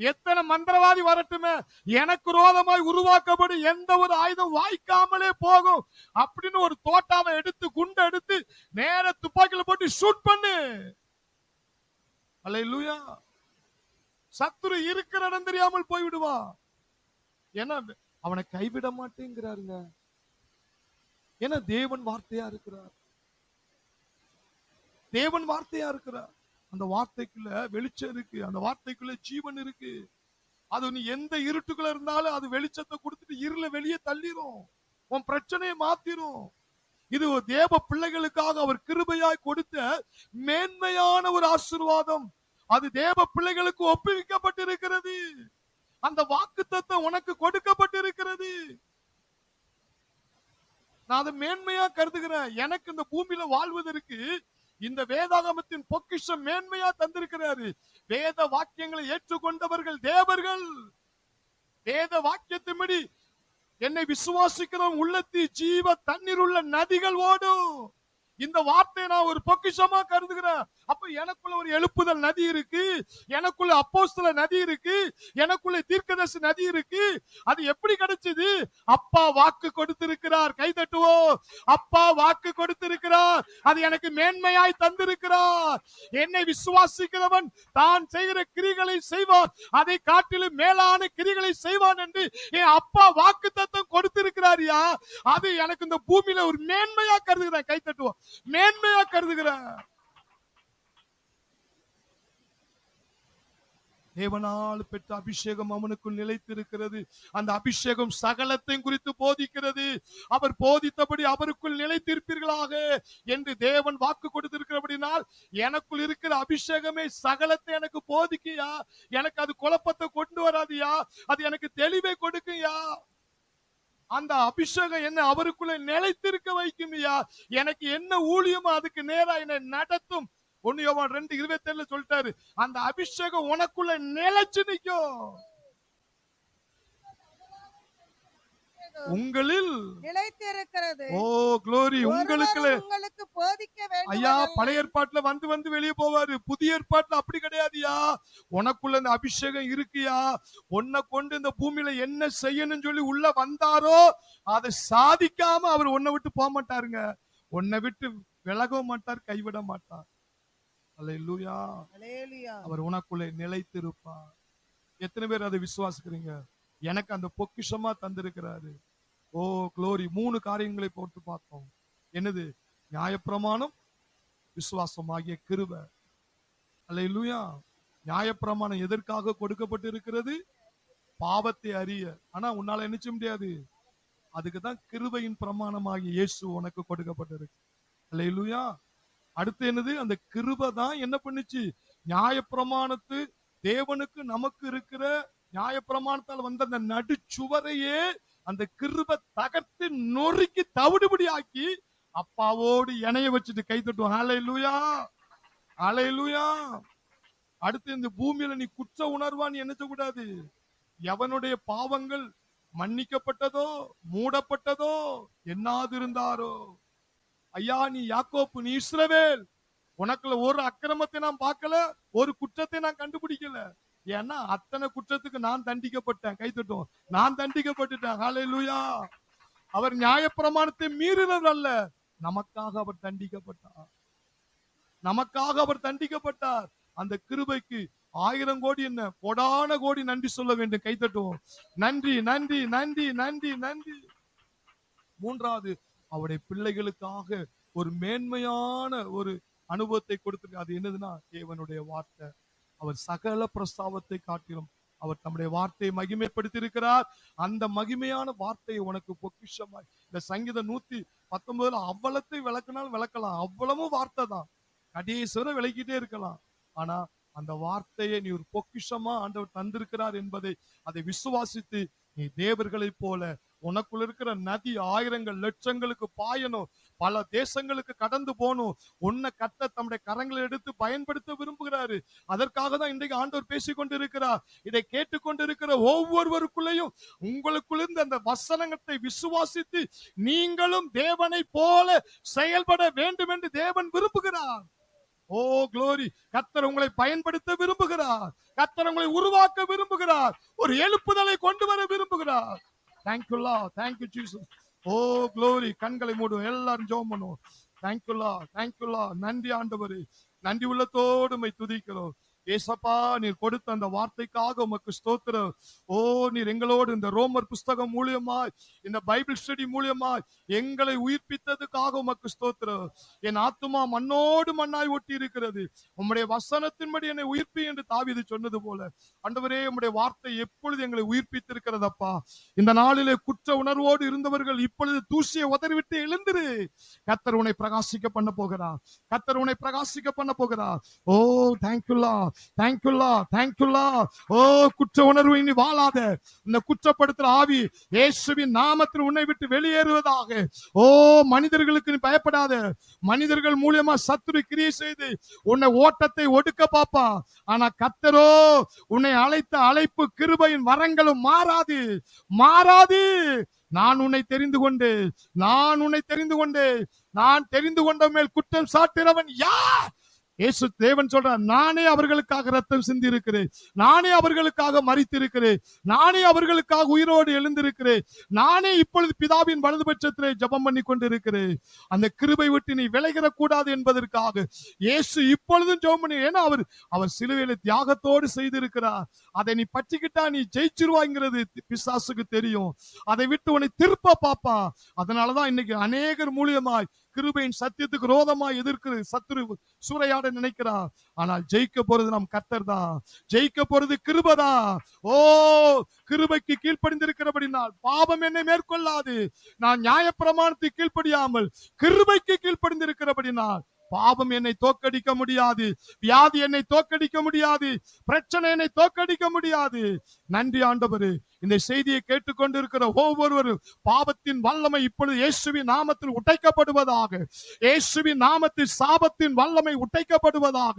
எத்தனை மந்திரவாதி வரட்டுமே, எனக்கு விரோதமாய் உருவாக்கப்படும் எந்த ஒரு ஆயுதம் வாய்க்காமலே போகும் அப்படின்னு ஒரு தோட்டாவை எடுத்து குண்டை எடுத்து நேர துப்பாக்கியில போட்டு ஷூட் பண்ணு. அல்லேலூயா. சத்துரு இருக்கிற இடம் தெரியாமல் போய்விடுவான். ஏன்னா அவனை கைவிட மாட்டேங்கிறாருங்க. ஏன்னா தேவன் வார்த்தையா இருக்கிறார். தேவன் வார்த்தையா இருக்கிறார். அந்த வார்த்தைக்குள்ள வெளிச்சம் இருக்கு, அந்த வார்த்தைக்குள்ள ஜீவன் இருக்கு. அது நீ எந்த இருட்டுக்குள்ள இருந்தாலும் அது வெளிச்சத்தை கொடுத்துட்டு இருள வெளியே தள்ளிரும், உன் பிரச்சனையை மாத்திரும். இது தேவ பிள்ளைகளுக்காக அவர் கிருபையாய் கொடுத்த மேன்மையான ஒரு ஆசீர்வாதம். அது தேவ பிள்ளைகளுக்கு ஒப்புவிக்கப்பட்டிருக்கிறது. அந்த வாக்குத்தத்தம் உனக்கு கொடுக்கப்பட்டிருக்கிறது. நான் அதை மேன்மையா கருதுகிறேன். எனக்கு இந்த பூமியில வாழ்வதற்கு இந்த வேதாகமத்தின் பொக்கிஷம் மேன்மையா தந்திருக்கிறாரு. வேத வாக்கியங்களை ஏற்றுக்கொண்டவர்கள் தேவர்கள். வேத வாக்கியத்தின்படி என்னை விசுவாசிக்கிறவன் உள்ளத்தில் ஜீவ தண்ணீர் உள்ள நதிகள் ஓடும். இந்த வார்த்தையை நான் ஒரு பொக்கிஷமா கருதுகிறேன். அப்ப எனக்குள்ள ஒரு எழுப்புதல் நதி இருக்கு, எனக்குள்ள அப்போஸ்தல நதி இருக்கு, எனக்குள்ள தீர்க்கதரிசி நதி இருக்கு. அது எப்படி கிடைச்சது? அப்பா வாக்கு கொடுத்திருக்கிறார். கை தட்டுவோம். அப்பா வாக்கு கொடுத்திருக்கிறார். அது எனக்கு மேன்மையாய் தந்திருக்கிறார். என்னை விசுவாசிக்கிறவன் தான் செய்கிற கிரிகளை செய்வான், அதை காட்டிலும் மேலான கிரிகளை செய்வான் என்று என் அப்பா வாக்கு தத்தம் கொடுத்திருக்கிறாரியா. அது எனக்கு இந்த பூமியில ஒரு மேன்மையா கருதுகிறேன். கை தட்டுவோம். மேன்மையா கருதுகிறேன். தேவனால் பெற்ற அபிஷேகம் அவனுக்குள் நிலைத்திருக்கிறது. அந்த அபிஷேகம் சகலத்தையும் குறித்து போதிக்கிறது. அவர் போதித்தபடி அவருக்குள் நிலைத்திருப்பீர்களாக என்று தேவன் வாக்கு கொடுத்திருக்கிறபடினால் எனக்குள் இருக்கிற அபிஷேகமே சகலத்தை எனக்கு போதிக்கையா. எனக்கு அது குழப்பத்தை கொண்டு வராதியா, அது எனக்கு தெளிவை கொடுக்கையா. அந்த அபிஷேகம் என்ன அவருக்குள்ள நிலைத்திருக்க வைக்குமையா. எனக்கு என்ன ஊழியமோ அதுக்கு நேரா என்னை நடத்தும். 1 யோவான் 2:27 சொல்லிட்டாரு, அந்த அபிஷேகம் உனக்குள்ள நிலைச்சு நிற்கும். உங்களில் நிலைத்திருக்கிறது. ஓ க்ளோரி. உங்களுக்கு போதிக்க வேண்டும். ஐயா பழைய ஏற்பாட்டுல வந்து வெளியே போவாரு, புதிய ஏற்பாட்டுல அப்படி கிடையாதுயா. உனக்குள்ள இந்த அபிஷேகம் இருக்குயா. உன்னை கொண்டு இந்த பூமியில என்ன செய்யணும்னு சொல்லி உள்ள வந்தாரோ அதை சாதிக்காம அவர் உன்னை விட்டு போக மாட்டாருங்க. உன்னை விட்டு விலகவும் மாட்டார், கைவிட மாட்டார். அல்லேலூயா. அவர் உனக்குள்ளே நிலைத்திருப்பார். எத்தனை பேர் அதை விசுவாசிக்கிறீங்க? எனக்கு அந்த பொக்கிஷமா தந்திருக்கிறாரு. ஓ க்ளோரி. 3 காரியங்களை போட்டு பார்த்தோம். என்னது? நியாயப்பிரமாணம், விசுவாசம் ஆகிய கிருபை. அல்லேலூயா. நியாயப்பிரமாணம் எதற்காக கொடுக்கப்பட்டு இருக்கிறது? பாவத்தை அறிய. ஆனா உன்னால என்ன செய்ய முடியாது. அதுக்குதான் கிருபையின் பிரமாணமாகிய இயேசு உனக்கு கொடுக்கப்பட்டிருக்கு. அல்லேலூயா. அடுத்து என்னது? அந்த கிருபை தான் என்ன பண்ணுச்சு? நியாயப்பிரமாணத்து தேவனுக்கு நமக்கு இருக்கிற நியாயப்பிரமாணத்தால் வந்த அந்த நடுச்சுவரையே அந்த கிருபை தகர்த்து நொறுக்கி தவிடுபடி ஆக்கி அப்பாவோடு இணைய வச்சுட்டு கை தட்டுவோம். ஹல்லேலூயா, ஹல்லேலூயா. அடுத்து இந்த பூமியில நீ குற்ற உணர்வா நீ என்ன கூடாது. எவனுடைய பாவங்கள் மன்னிக்கப்பட்டதோ மூடப்பட்டதோ என்னாதிருந்தாரோ. ஐயா நீ யாக்கோப்பு, நீ இஸ்ரவேல், உனக்குள்ள ஒரு அக்கிரமத்தை நான் பார்க்கல, ஒரு குற்றத்தை நான் கண்டுபிடிக்கல. ஏன்னா அத்தனை குற்றத்துக்கு நான் தண்டிக்கப்பட்டேன். கை தட்டுவோம். நான் தண்டிக்கப்பட்டுட்டேன். ஹல்லேலூயா. அவர் நியாயப்பிரமாணத்தை மீறினர் அல்ல, நமக்காக அவர் தண்டிக்கப்பட்டார். நமக்காக அவர் தண்டிக்கப்பட்டார். அந்த கிருபைக்கு 1000 கோடி என்ன, கோடான கோடி நன்றி சொல்ல வேண்டும். கைத்தட்டுவோம். நன்றி, நன்றி, நன்றி, நன்றி, நன்றி. மூன்றாவது, அவருடைய பிள்ளைகளுக்காக ஒரு மேன்மையான ஒரு அனுபவத்தை கொடுத்திருக்க. அது என்னதுன்னா, தேவனுடைய வார்த்தை. அவர் சகல பிரஸ்தாவத்தை காட்டிலும் அவர் தம்முடைய வார்த்தையை மகிமைப்படுத்தி இருக்கிறார். அந்த மகிமையான வார்த்தையை உனக்கு பொக்கிஷமாய் இந்த சங்கீதம் 119 அவ்வளத்தை விளக்கினால் விளக்கலாம். அவ்வளவும் வார்த்தை தான், கடைசி வரை விளக்கிட்டே இருக்கலாம். ஆனா அந்த வார்த்தையை நீ ஒரு பொக்கிஷமா ஆண்டவர் தந்திருக்கிறார் என்பதை அதை விசுவாசித்து நீ தேவர்களைப் போல உனக்குள்ள இருக்கிற நதி ஆயிரங்கள் லட்சங்களுக்கு பாயணும், பல தேசங்களுக்கு கடந்து போகணும். உன்னை கர்த்தர் தம்முடைய கரங்களை எடுத்து பயன்படுத்த விரும்புகிறாரு. அதற்காக தான் இன்றைக்கு ஆண்டவர் பேசிக் கொண்டிருக்கிறார். இதை கேட்டுக்கொண்டிருக்கிற ஒவ்வொருவருக்குள்ளேயும் உங்களுக்குள்ள அந்த வசனத்தை விசுவாசித்து நீங்களும் தேவனை போல செயல்பட வேண்டும் என்று தேவன் விரும்புகிறார். ஓ க்ளோரி! கர்த்தர் உங்களை பயன்படுத்த விரும்புகிறார். கர்த்தர் உங்களை உருவாக்க விரும்புகிறார். ஒரு எழுப்புதலை கொண்டு வர விரும்புகிறார். Thank you Lord, thank you Jesus. ஓ க்ளோரி! கண்களை மூடுவோம், எல்லாரும் ஜெபம் பண்ணுவோம். Thank you Lord, thank you Lord. நன்றி ஆண்டவரே, நன்றி உள்ளத்தோடு உம்மை துதிக்கிறோம். ஏசப்பா, நீர் கொடுத்த அந்த வார்த்தைக்காக உமக்கு ஸ்தோத்திரம். ஓ, நீர் எங்களோடு இந்த ரோமர் புஸ்தகம் மூலியமாய், இந்த பைபிள் ஸ்டடி மூலியமாய் எங்களை உயிர்ப்பித்ததுக்காக உமக்கு ஸ்தோத்திரம். என் ஆத்துமா மண்ணோடு மண்ணாய் ஒட்டி இருக்கிறது, உம்முடைய வசனத்தின்படி என்னை உயிர்ப்பி என்று தாவீது சொன்னது போல ஆண்டவரே, உம்முடைய வார்த்தை எப்பொழுது எங்களை உயிர்ப்பித்திருக்கிறதப்பா. இந்த நாளிலே குற்ற உணர்வோடு இருந்தவர்கள் இப்பொழுது தூசியை உதறிவிட்டு எழுந்திரு. கர்த்தர் உன்னை பிரகாசிக்க பண்ண போகிறார். கர்த்தர் உன்னை பிரகாசிக்க பண்ண போகிறார். ஓ தேங்க்யூலா, தேங்க்யூலா, தேங்க்யூலா. ஓ, குற்ற உணர்வு இனி வாழாத. இந்த குற்றப்படுத்துற ஆவி இயேசுவின் நாமத்தில் உன்னை விட்டு வெளியேறுவதாக. ஓ, மனிதர்களுக்கு நீ பயப்படாத. மனிதர்கள் மூலியமா சத்துரு கிரியை செய்து உன்னை ஓட்டத்தை ஒடுக்க பாப்பா. ஆனா கர்த்தரோ உன்னை அழைத்த அழைப்பு கிருபையின் வரங்களும் மாறாது, மாறாது. நான் உன்னை தெரிந்து கொண்டு, நான் உன்னை தெரிந்து கொண்டு, நான் தெரிந்து கொண்ட மேல் குற்றம் சாட்டுகிறவன் யார்? இயேசு தேவன் சொல்றார், நானே அவர்களுக்காக ரத்தம் சிந்தி இருக்கிறேன், நானே அவர்களுக்காக மரித்திருக்கிறேன், நானே அவர்களுக்காக உயிரோடு எழுந்திருக்கிறேன், நானே இப்பொழுது பிதாவின் வலதுபட்சத்திலே ஜெபம் பண்ணி கொண்டிருக்கிறேன். அந்த கிருபை விட்டு நீ விலகிற கூடாது என்பதற்காக இயேசு இப்பொழுதும் ஜெபம் பண்ணி, ஏன்னா அவர் சிலுவையில தியாகத்தோடு செய்திருக்கிறார். அதை நீ பற்றிக்கிட்டா நீ ஜெயிச்சிருவாங்கிறது பிசாசுக்கு தெரியும். அதை விட்டு உன்னை திருப்ப பாப்பா. அதனாலதான் இன்னைக்கு அநேகர் மூலியமாய் கிருபையின் சத்தியத்துக்கு ரோதமாய் எதிர்க்கிற சத்துரு சூறையாட நினைக்கிறார். ஆனால் ஜெயிக்க போறது நம் கர்த்தர் தான், ஜெயிக்க போறது கிருபைதான். ஓ, கிருபைக்கு கீழ்ப்படிந்திருக்கிறபடினால் பாவம் என்னை மேற்கொள்ளாது. நான் நியாயப்பிரமாணத்துக்கு கீழ்ப்படியாமல் கிருபைக்கு கீழ்ப்படிந்திருக்கிறபடினால் பாவம் என்னை தோற்கடிக்க முடியாது, வியாதி என்னை தோற்கடிக்க முடியாது, பிரச்சனை என்னை தோற்கடிக்க முடியாது. நன்றி ஆண்டவரே. இந்த செய்தியை கேட்டுக்கொண்டிருக்கிற ஒவ்வொருவரும் பாவத்தின் வல்லமை இப்பொழுது இயேசுவின் நாமத்தில் உடைக்கப்படுவதாக. இயேசுவின் நாமத்தில் சாபத்தின் வல்லமை உடைக்கப்படுவதாக.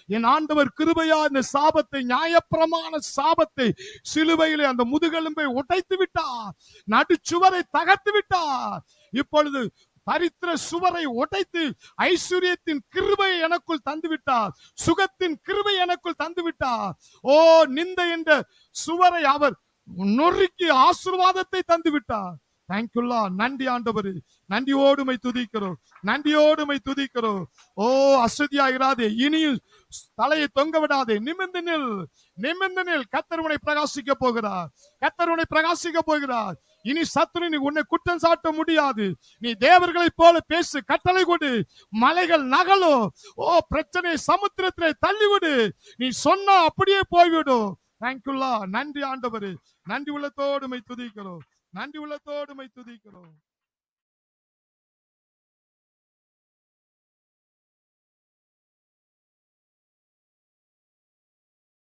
என் ஆண்டவர் கிருபையா இந்த சாபத்தை, நியாயப்பிரமாண சாபத்தை சிலுவையிலே அந்த முதுகெலும்பை உடைத்து விட்டார், நடுச்சுவரை தகர்த்து விட்டார். இப்பொழுது தரித்திர சுவரை உடைத்து ஐஸ்வர்யத்தின் கிருபை எனக்குள் தந்துவிட்டார், சுகத்தின் கிருபை எனக்குள் தந்துவிட்டார். ஓ, நிந்தை என்ற சுவரை அவர் நொறுக்கி ஆசீர்வாதத்தை தந்துவிட்டார். தேங்க்யூல்லா. நன்றி ஆண்டவரே, நன்றியோடுமை துதிக்கிறோம், நன்றியோடுமை துதிக்கிறோம். ஓ, அசதியா இராதே, இனியும் தலையை தொங்க விடாதே, நிமிர்ந்து நில், நிமிர்ந்து நில். கர்த்தர் உன்னை பிரகாசிக்க போகிறார், கர்த்தர் உன்னை பிரகாசிக்க போகிறார். இனி சத்துரு நீ உன்னை குற்றம் சாட்ட முடியாது. நீ தேவர்களை போல பேசு, கட்டளை கொடு, மலைகள் நகலும். ஓ, பிரச்சனை சமுத்திரத்திலே தள்ளிவிடு. நீ சொன்னா அப்படியே போய்விடும். தேங்க்யூல்லா. நன்றி ஆண்டவரே, நன்றி உள்ளத்தோடுமை துதிக்கிறோம், நன்றி உள்ளத்தோடுமை துதிக்கிறோம்.